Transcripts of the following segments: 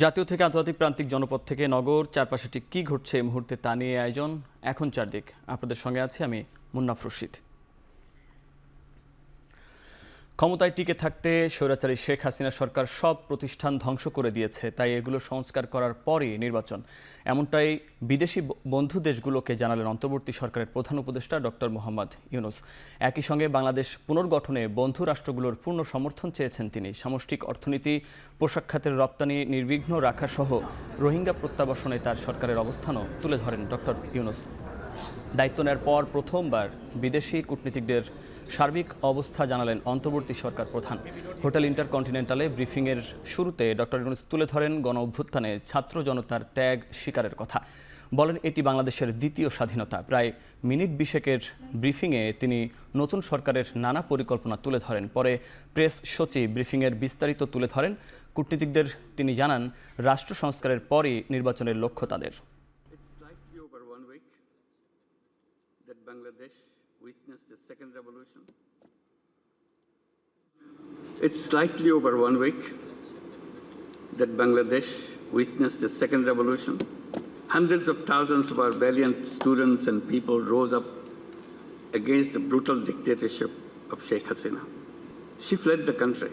জাতীয় থেকে আন্তর্জাতিক প্রান্তিক জনপদ থেকে নগর চারপাশে ঠিক কী ঘটছে এই মুহূর্তে তা নিয়ে আয়োজন এখন চারদিক। আপনাদের সঙ্গে আছি আমি মুন্নাফ রশিদ। ক্ষমতায় টিকে থাকতে স্বৈরাচারী শেখ হাসিনা সরকার সব প্রতিষ্ঠান ধ্বংস করে দিয়েছে, তাই এগুলো সংস্কার করার পরই নির্বাচন, এমনটাই বিদেশি বন্ধু দেশগুলোকে জানালেন অন্তর্বর্তী সরকারের প্রধান উপদেষ্টা ডক্টর মোহাম্মদ ইউনূস। একই সঙ্গে বাংলাদেশ পুনর্গঠনে বন্ধু রাষ্ট্রগুলোর পূর্ণ সমর্থন চেয়েছেন তিনি। সামষ্টিক অর্থনীতি, পোশাক খাতের রপ্তানি নির্বিঘ্ন রাখা সহ রোহিঙ্গা প্রত্যাবাসনে তার সরকারের অবস্থানও তুলে ধরেন ডক্টর ইউনূস। দায়িত্ব নেওয়ার পর প্রথমবার বিদেশি কূটনীতিকদের সার্বিক অবস্থা জানালেন অন্তর্বর্তী সরকার প্রধান। হোটেল ইন্টারকন্টিনেন্টালে ব্রিফিংয়ের শুরুতে ডক্টর ইউনূস তুলে ধরেন গণ অভ্যুত্থানে ছাত্র জনতার ত্যাগ স্বীকারের কথা। বলেন এটি বাংলাদেশের দ্বিতীয় স্বাধীনতা। প্রায় মিনিট 20-এর ব্রিফিংয়ে তিনি নতুন সরকারের নানা পরিকল্পনা তুলে ধরেন। পরে প্রেস সচিব ব্রিফিংয়ের বিস্তারিত তুলে ধরেন। কূটনীতিকদের তিনি জানান রাষ্ট্র সংস্কারের পরই নির্বাচনের লক্ষ্য তাদের। It's slightly over 1 week that Bangladesh witnessed a second revolution. Hundreds of thousands of our valiant students and people rose up against the brutal dictatorship of Sheikh Hasina. She fled the country,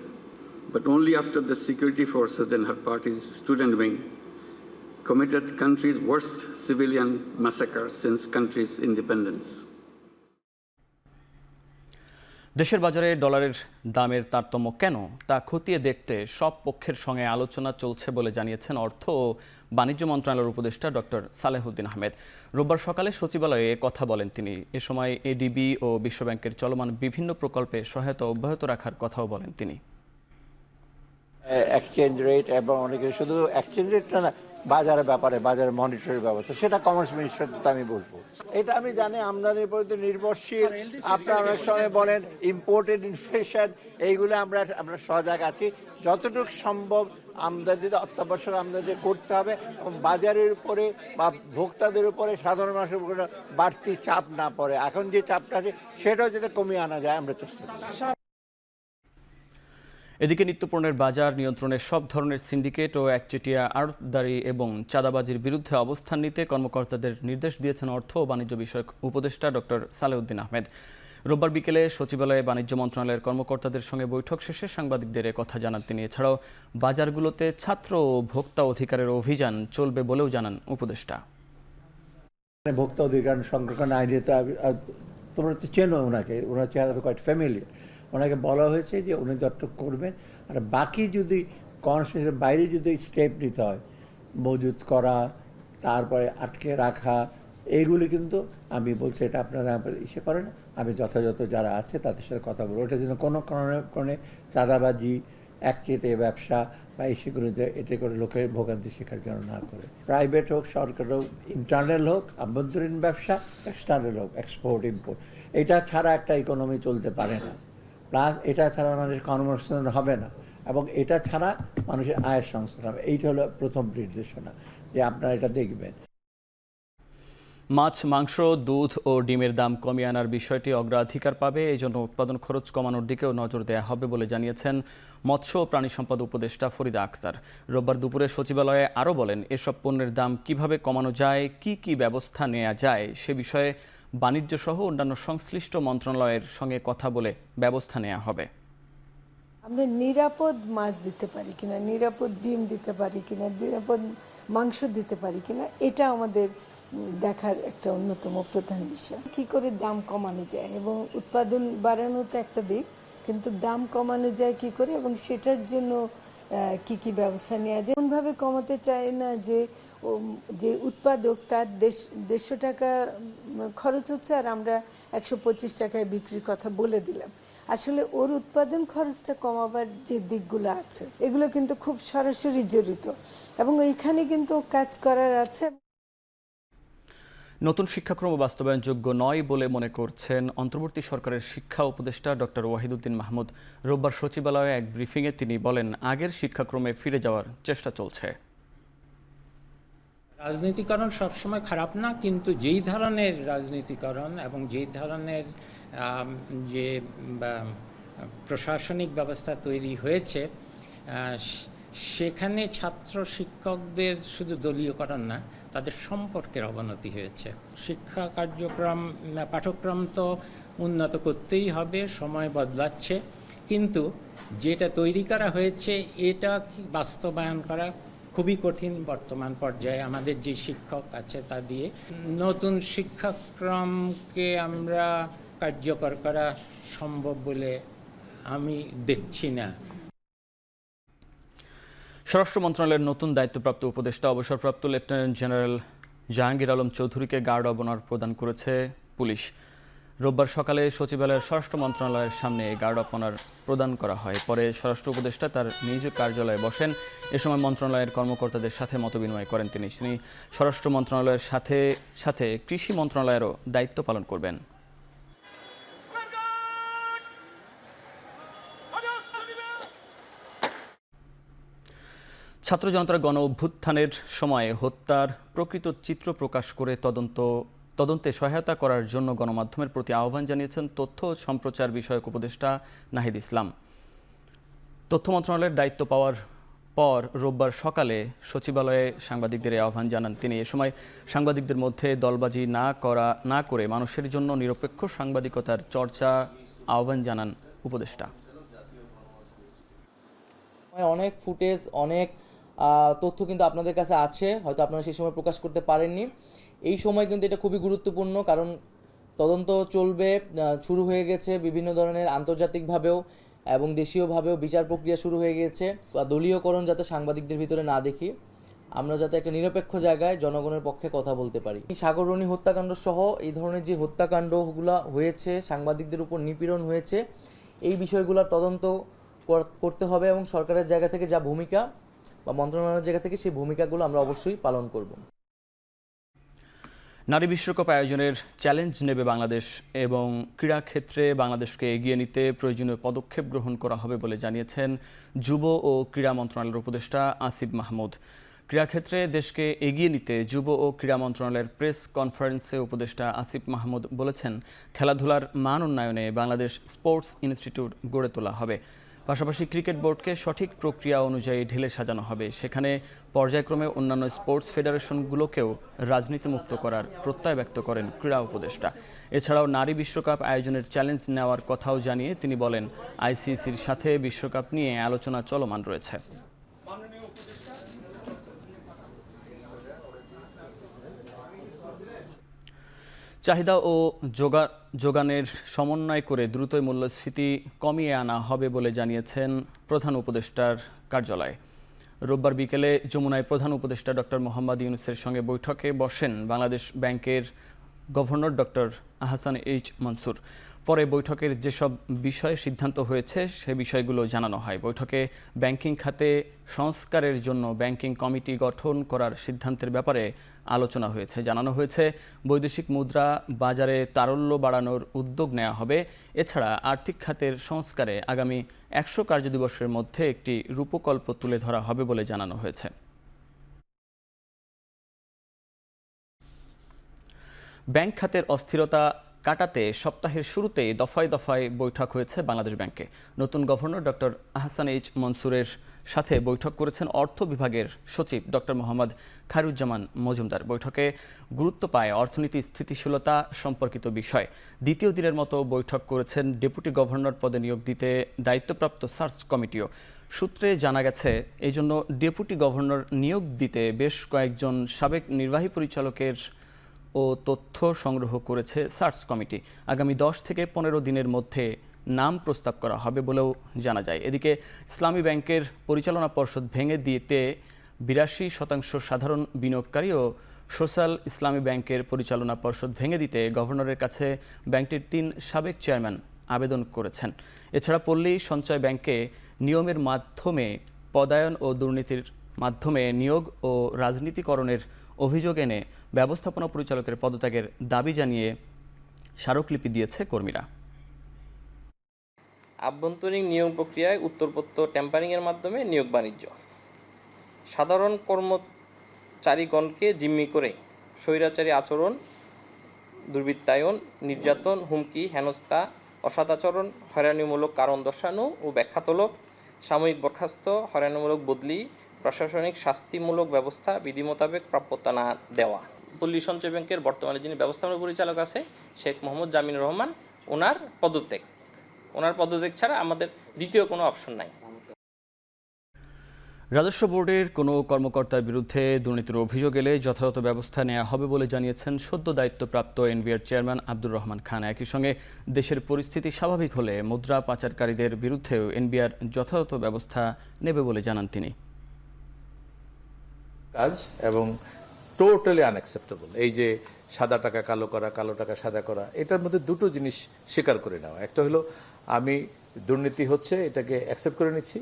but only after the security forces and her party's student wing committed the country's worst civilian massacre since country's independence. দেশের বাজারে ডলারের দামের তারতম্য কেন তা খতিয়ে দেখতে সব পক্ষের সঙ্গে আলোচনা চলছে বলে জানিয়েছেন অর্থ ও বাণিজ্য মন্ত্রণালয়ের উপদেষ্টা ডক্টর সালেহুদ্দিন আহমেদ। রোববার সকালে সচিবালয়ে কথা বলেন তিনি। এ সময় এডিবি ও বিশ্বব্যাংকের চলমান বিভিন্ন প্রকল্পে সহায়তা অব্যাহত রাখার কথাও বলেন তিনি। এক্সচেঞ্জ রেট এবং অনেকে শুধু এক্সচেঞ্জ রেটটা না, বাজারের ব্যাপারে বাজারের মনিটরের ব্যবস্থা, সেটা কমার্স মিনিস্টার আমি বলবো। এটা আমি জানি আমদানির উপর নির্ভরশীল। আপনারা অনেক সময় বলেন ইম্পোর্টেড ইনফ্লেশন, এইগুলো আমরা সজাগ আছি। যতটুকু সম্ভব আমদানিতে অত্যাবশ্যক আমদানি করতে হবে এবং বাজারের উপরে বা ভোক্তাদের উপরে সাধারণ মানুষের উপরে বাড়তি চাপ না পড়ে। এখন যে চাপটা আছে সেটাও যাতে কমিয়ে আনা যায় আমরা চেষ্টা করি। এদিকে নিত্যপণ্যের বাজার নিয়ন্ত্রণে সব ধরনের সিন্ডিকেট ও একচেটিয়া আড়তদারি এবং চাঁদাবাজির বিরুদ্ধে অবস্থান নিতে কর্মকর্তাদের নির্দেশ দিয়েছেন অর্থ ও বাণিজ্য বিষয়ক উপদেষ্টা ডক্টর সালেহুদ্দিন আহমেদ। রোববার বিকেলে সচিবালয়ে বাণিজ্য মন্ত্রণালয়ের কর্মকর্তাদের সঙ্গে বৈঠক শেষে সাংবাদিকদের কথা জানান তিনি। এছাড়াও বাজারগুলোতে ছাত্র ও ভোক্তা অধিকারের অভিযান চলবে বলেও জানান উপদেষ্টা। ভোক্তা অধিকার সংরক্ষণ আইনে তো তোমরা তো চেনো ওনাকে, ওনার চেহারা কোয়াইট ফ্যামিলিয়ার। ওনাকে বলা হয়েছে যে উনি যতটুকু করবেন, আর বাকি যদি কনস্টিটিউশনের বাইরে যদি স্টেপ নিতে হয়, মজুত করা, তারপরে আটকে রাখা, এইগুলি কিন্তু আমি বলছি এটা আপনারা ইসে করেন। আমি যথাযথ যারা আছে তাদের সাথে কথা বলবো। ওটা যেন কোনো কারণে চাঁদাবাজি, একচেটে ব্যবসা বা সেগুলো এতে করে লোকের ভোগান্তি শিকার যেন না করে। প্রাইভেট হোক, সরকার হোক, ইন্টারনাল হোক, আভ্যন্তরীণ ব্যবসা, এক্সটার্নাল হোক, এক্সপোর্ট ইম্পোর্ট, এটা ছাড়া একটা ইকোনমি চলতে পারে না। প্লাস এটা ছাড়া মানুষের কর্মসংস্থান হবে না এবং এটা ছাড়া মানুষের আয়ের সংস্থান হবে। এইটা হলো প্রথম নির্দেশনা, যে আপনারা এটা দেখবেন। মাছ, মাংস, দুধ ও ডিমের দাম কমিয়ে আনার বিষয়টি অগ্রাধিকার পাবে। এই জন্য উৎপাদন খরচ কমানোর দিকেও নজর দেওয়া হবে বলে জানিয়েছেন মৎস্য ও প্রাণী সম্পদ উপদেষ্টা ফরিদা আক্তার। রোববার দুপুরে সচিবালয়ে আরও বলেন এসব পণ্যের দাম কিভাবে কমানো যায়, কি ব্যবস্থা নেওয়া যায় সে বিষয়ে বাণিজ্য সহ অন্যান্য সংশ্লিষ্ট মন্ত্রণালয়ের সঙ্গে কথা বলে ব্যবস্থা নেওয়া হবে। আমরা নিরাপদ মাছ দিতে পারি কিনা, নিরাপদ ডিম দিতে পারি কিনা, নিরাপদ মাংস দিতে পারি কিনা, এটা আমাদের দেখার একটা অন্যতম প্রধান বিষয়। কি করে দাম কমানো যায় এবং উৎপাদন বাড়ানো তো একটা দিক, কিন্তু দাম কমানো যায় কি করে এবং সেটার জন্য কি ব্যবস্থা নেওয়া যায়। এমনভাবে কমাতে চায় না যে উৎপাদক তার 150 টাকা খরচ হচ্ছে আর আমরা 125 টাকায় বিক্রির কথা বলে দিলাম। আসলে ওর উৎপাদন খরচটা কমাবার যে দিকগুলো আছে এগুলো কিন্তু খুব সরাসরি জড়িত এবং এইখানে কিন্তু কাজ করার আছে। নতুন শিক্ষাক্রম বাস্তবায়নযোগ্য নয় বলে মনে করছেন অন্তর্বর্তী সরকারের শিক্ষা উপদেষ্টা ডক্টর ওয়াহিদুদ্দিন মাহমুদ। রোববার সচিবালয়ে এক ব্রিফিংয়ে তিনি বলেন আগের শিক্ষাক্রমে ফিরে যাওয়ার চেষ্টা চলছে। রাজনীতিকরণ সবসময় খারাপ না, কিন্তু যেই ধরনের রাজনীতিকরণ এবং যেই ধরনের যে প্রশাসনিক ব্যবস্থা তৈরি হয়েছে সেখানে ছাত্র শিক্ষকদের শুধু দলীয়করণ না, তাদের সম্পর্কের অবনতি হয়েছে। শিক্ষা কার্যক্রম পাঠ্যক্রম তো উন্নত করতেই হবে, সময় বদলাচ্ছে, কিন্তু যেটা তৈরি করা হয়েছে এটা কি বাস্তবায়ন করা খুবই কঠিন বর্তমান পর্যায়ে আমাদের যে শিক্ষক আছে তা দিয়ে। নতুন শিক্ষাক্রমকে আমরা কার্যকর করা সম্ভব বলে আমি দেখছি না। স্বরাষ্ট্র মন্ত্রণালয়ের নতুন দায়িত্বপ্রাপ্ত উপদেষ্টা অবসরপ্রাপ্ত লেফটেন্যান্ট জেনারেল জাহাঙ্গীর আলম চৌধুরীকে গার্ড অব অনার প্রদান করেছে পুলিশ। রোববার সকালে সচিবালয়ের স্বরাষ্ট্র মন্ত্রণালয়ের সামনে গার্ড অব অনার প্রদান করা হয়। পরে স্বরাষ্ট্র উপদেষ্টা তার নিজ কার্যালয়ে বসেন। এ সময় মন্ত্রণালয়ের কর্মকর্তাদের সাথে মতবিনিময় করেন তিনি। স্বরাষ্ট্র মন্ত্রণালয়ের সাথে সাথে কৃষি মন্ত্রণালয়েরও দায়িত্ব পালন করবেন। ছাত্র জনতার গণ অভ্যুত্থানের সময় হত্যার প্রকৃত চিত্র প্রকাশ করে তদন্তে সহায়তা করার জন্য গণমাধ্যমের প্রতি আহ্বান জানিয়েছেন তথ্য ও সম্প্রচার বিষয়ক উপদেষ্টা নাহিদ ইসলাম। তথ্য মন্ত্রণালয়ের দায়িত্ব পাওয়ার পর রোববার সকালে সচিবালয়ে সাংবাদিকদের এই আহ্বান জানান তিনি। এ সময় সাংবাদিকদের মধ্যে দলবাজি না করে মানুষের জন্য নিরপেক্ষ সাংবাদিকতার চর্চা আহ্বান জানান উপদেষ্টা। অনেক ফুটেজ, অনেক তথ্য কিন্তু আপনাদের কাছে আছে, হয়তো আপনারা সেই সময় প্রকাশ করতে পারেননি। এই সময় কিন্তু এটা খুবই গুরুত্বপূর্ণ, কারণ তদন্ত চলবে, শুরু হয়ে গেছে বিভিন্ন ধরনের আন্তর্জাতিকভাবেও এবং দেশীয়ভাবেও বিচার প্রক্রিয়া শুরু হয়ে গিয়েছে। দলীয়করণ যাতে সাংবাদিকদের ভিতরে না দেখি, আমরা যাতে একটা নিরপেক্ষ জায়গায় জনগণের পক্ষে কথা বলতে পারি। সাগররণী হত্যাকাণ্ড সহ এই ধরনের যে হত্যাকাণ্ডগুলো হয়েছে, সাংবাদিকদের উপর নিপীড়ন হয়েছে, এই বিষয়গুলোর তদন্ত করতে হবে এবং সরকারের জায়গা থেকে যা ভূমিকা বা মন্ত্রণালয়ের জায়গা থেকে সেই ভূমিকাগুলো আমরা অবশ্যই পালন করব। নারী বিশ্বকাপ আয়োজনের চ্যালেঞ্জ নেবে বাংলাদেশ এবং ক্রীড়া ক্ষেত্রে বাংলাদেশকে এগিয়ে নিতে প্রয়োজনীয় পদক্ষেপ গ্রহণ করা হবে বলে জানিয়েছেন যুব ও ক্রীড়া মন্ত্রণালয়ের উপদেষ্টা আসিফ মাহমুদ। ক্রীড়াক্ষেত্রে দেশকে এগিয়ে নিতে যুব ও ক্রীড়া মন্ত্রণালয়ের প্রেস কনফারেন্সে উপদেষ্টা আসিফ মাহমুদ বলেছেন, খেলাধুলার মান উন্নয়নে বাংলাদেশ স্পোর্টস ইনস্টিটিউট গড়ে তোলা হবে। পাশাপাশি ক্রিকেট বোর্ডকে সঠিক প্রক্রিয়া অনুযায়ী ঢেলে সাজানো হবে। সেখানে পর্যায়ক্রমে অন্যান্য স্পোর্টস ফেডারেশনগুলোকেও রাজনীতিমুক্ত করার প্রত্যয় ব্যক্ত করেন ক্রীড়া উপদেষ্টা। এছাড়াও নারী বিশ্বকাপ আয়োজনের চ্যালেঞ্জ নেওয়ার কথাও জানিয়ে তিনি বলেন, আইসিসির সাথে বিশ্বকাপ নিয়ে আলোচনা চলমান রয়েছে। চাহিদা ও যোগানের সমন্বয় করে দ্রুতই মূল্যস্ফীতি কমিয়ে আনা হবে বলে জানিয়েছেন প্রধান উপদেষ্টার কার্যালয়। রোববার বিকেলে যমুনায় প্রধান উপদেষ্টা ডক্টর মোহাম্মদ ইউনূসের সঙ্গে বৈঠকে বসেন বাংলাদেশ ব্যাংকের governor doctor Ahsan H Mansur. পরে বৈঠকের যেসব বিষয়ে সিদ্ধান্ত হয়েছে সে বিষয়গুলো জানানো হয়। বৈঠকে ব্যাংকিং খাতে সংস্কারের জন্য ব্যাংকিং কমিটি গঠন করার সিদ্ধান্তের ব্যাপারে আলোচনা হয়েছে। জানানো হয়েছে, বৈদেশিক মুদ্রা বাজারে তারল্য বাড়ানোর উদ্যোগ নেওয়া হবে। এছাড়া আর্থিক খাতের সংস্কারে আগামী 100 কার্যদিবসের মধ্যে একটি রূপকল্প তুলে ধরা হবে বলে জানানো হয়েছে। ব্যাংক খাতের অস্থিরতা কাটাতে সপ্তাহের শুরুতেই দফায় দফায় বৈঠক হয়েছে বাংলাদেশ ব্যাংকে। নতুন গভর্নর ডক্টর আহসান এইচ মনসুরের সাথে বৈঠক করেছেন অর্থ বিভাগের সচিব ডক্টর মোহাম্মদ খায়রুজ্জামান মজুমদার। বৈঠকে গুরুত্ব পায় অর্থনীতি স্থিতিশীলতা সম্পর্কিত বিষয়। দ্বিতীয় দিনের মতো বৈঠক করেছেন ডেপুটি গভর্নর পদে নিয়োগ দিতে দায়িত্বপ্রাপ্ত সার্চ কমিটিও। সূত্রে জানা গেছে, এই জন্য ডেপুটি গভর্নর নিয়োগ দিতে বেশ কয়েকজন সাবেক নির্বাহী পরিচালকের ও তথ্য সংগ্রহ করেছে সার্চ কমিটি। আগামী 10 থেকে 15 দিনের মধ্যে নাম প্রস্তাব করা হবে বলেও জানা যায়। এদিকে ইসলামী ব্যাংকের পরিচালনা পর্ষদ ভেঙে দিতে 82% সাধারণ বিনিয়োগকারী ও সোশ্যাল ইসলামী ব্যাংকের পরিচালনা পর্ষদ ভেঙে দিতে গভর্নরের কাছে ব্যাংকটির 3 সাবেক চেয়ারম্যান আবেদন করেছেন। এছাড়া পল্লী সঞ্চয় ব্যাংকে নিয়মের মাধ্যমে পদায়ন ও দুর্নীতির মাধ্যমে নিয়োগ ও রাজনীতিকরণের অভিযোগ এনে ব্যবস্থাপনা পরিচালকের পদত্যাগের দাবি জানিয়ে স্মারকলিপি দিয়েছে কর্মীরা। আভ্যন্তরীণ নিয়োগ প্রক্রিয়ায় উত্তরপত্র ট্যাম্পারিংয়ের মাধ্যমে নিয়োগ বাণিজ্য, সাধারণ কর্মচারীগণকে জিম্মি করে স্বৈরাচারী আচরণ, দুর্বৃত্তায়ন, নির্যাতন, হুমকি, হেনস্থা, অসদাচরণ, হয়রানিমূলক কারণ দর্শানো ও ব্যাখ্যাতলব, সাময়িক বরখাস্ত, হয়রানিমূলক বদলি, প্রশাসনিক শাস্তিমূলক ব্যবস্থা বিধি মোতাবেক প্রাপ্যতা না দেওয়া। পল্লী সঞ্চয় ব্যাংকের বর্তমানে যিনি ব্যবস্থাপনা পরিচালক আছে শেখ মোহাম্মদ জামিনুর রহমান, ওনার পদত্যাগ ছাড়া আমাদের দ্বিতীয় কোনো অপশন নাই। রাজস্ব বোর্ডের কোনো কর্মকর্তার বিরুদ্ধে দুর্নীতির অভিযোগ এলে যথাযথ ব্যবস্থা নেওয়া হবে বলে জানিয়েছেন সদ্য দায়িত্বপ্রাপ্ত এনবিআর চেয়ারম্যান আব্দুর রহমান খান। একই সঙ্গে দেশের পরিস্থিতি স্বাভাবিক হলে মুদ্রা পাচারকারীদের বিরুদ্ধেও এনবিআর যথাযথ ব্যবস্থা নেবে বলে জানান তিনি। কাজ এবং টোটালি আনঅ্যাকসেপ্টেবল এই যে সাদা টাকা কালো করা, কালো টাকা সাদা করা, এটার মধ্যে দুটো জিনিস স্বীকার করে নেওয়া। একটা হলো আমি দুর্নীতি হচ্ছে এটাকে অ্যাকসেপ্ট করে নিচ্ছি,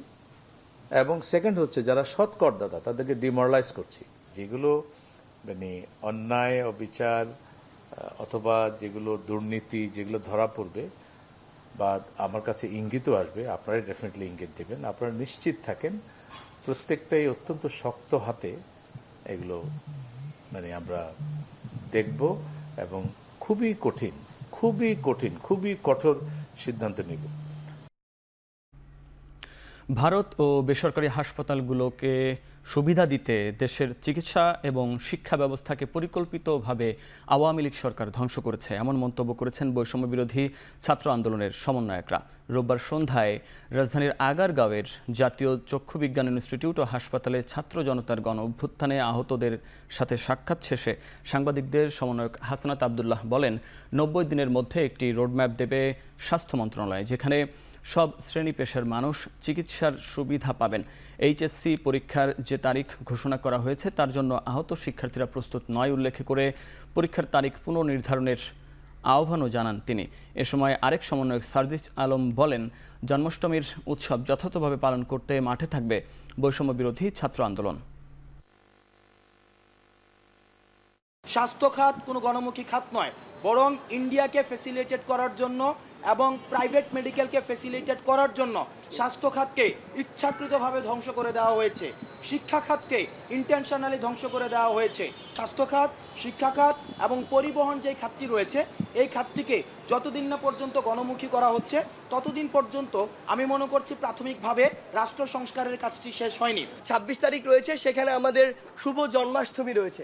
এবং সেকেন্ড হচ্ছে যারা সৎ করদাতা তাদেরকে ডিমোরালাইজ করছি। যেগুলো মানে অন্যায় অবিচার অথবা যেগুলো দুর্নীতি যেগুলো ধরা পড়বে বা আমার কাছে ইঙ্গিতও আসবে, আপনারাই ডেফিনেটলি ইঙ্গিত দেবেন, আপনারা নিশ্চিত থাকেন প্রত্যেকটাই অত্যন্ত শক্ত হাতে এগুলো মানে আমরা দেখব এবং খুবই কঠোর সিদ্ধান্ত নেব। ভারত ও বেসরকারি হাসপাতালগুলোকে সুবিধা দিতে দেশের চিকিৎসা এবং শিক্ষা ব্যবস্থাকে পরিকল্পিতভাবে আওয়ামী লীগ সরকার ধ্বংস করেছে, এমন মন্তব্য করেছেন বৈষম্য বিরোধী ছাত্র আন্দোলনের সমন্বয়করা। রোববার সন্ধ্যায় রাজধানীর আগারগাঁওয়ের জাতীয় চক্ষু বিজ্ঞান ইনস্টিটিউট ও হাসপাতালে ছাত্র জনতার গণ অভ্যুত্থানে আহতদের সাথে সাক্ষাৎ শেষে সাংবাদিকদের সমন্বয়ক হাসনাত আবদুল্লাহ বলেন, 90 দিনের মধ্যে একটি রোডম্যাপ দেবে স্বাস্থ্য মন্ত্রণালয়, যেখানে সব শ্রেণী পেশার মানুষ চিকিৎসার সুবিধা পাবেন। এইচএসসি পরীক্ষার যে তারিখ ঘোষণা করা হয়েছে তার জন্য আহত শিক্ষার্থীরা প্রস্তুত নয় উল্লেখ করে পরীক্ষার তারিখ পুনর্নির্ধারণের আহ্বানও জানান তিনি। এ সময় আরেক সমন্বয়ক সার্জিস আলম বলেন, জন্মাষ্টমীর উৎসব যথাযথভাবে পালন করতে মাঠে থাকবে বৈষম্য বিরোধী ছাত্র আন্দোলন। স্বাস্থ্য খাত কোনো গণমুখী খাত নয়, বরং ইন্ডিয়াকে ফেসিলিটেট করার জন্য এবং প্রাইভেট মেডিকেলকে ফেসিলিটেট করার জন্য স্বাস্থ্য খাতকে ইচ্ছাকৃতভাবে ধ্বংস করে দেওয়া হয়েছে। শিক্ষা খাতকে ইন্টেনশনালি ধ্বংস করে দেওয়া হয়েছে। স্বাস্থ্য খাত, শিক্ষা খাত এবং পরিবহন যে খাতটি রয়েছে, এই খাতটিকে যতদিন না পর্যন্ত গণমুখী করা হচ্ছে ততদিন পর্যন্ত আমি মনে করছি প্রাথমিকভাবে রাষ্ট্র সংস্কারের কাজটি শেষ হয়নি। 26 তারিখ রয়েছে, সেখানে আমাদের শুভ জন্মাষ্টমী রয়েছে।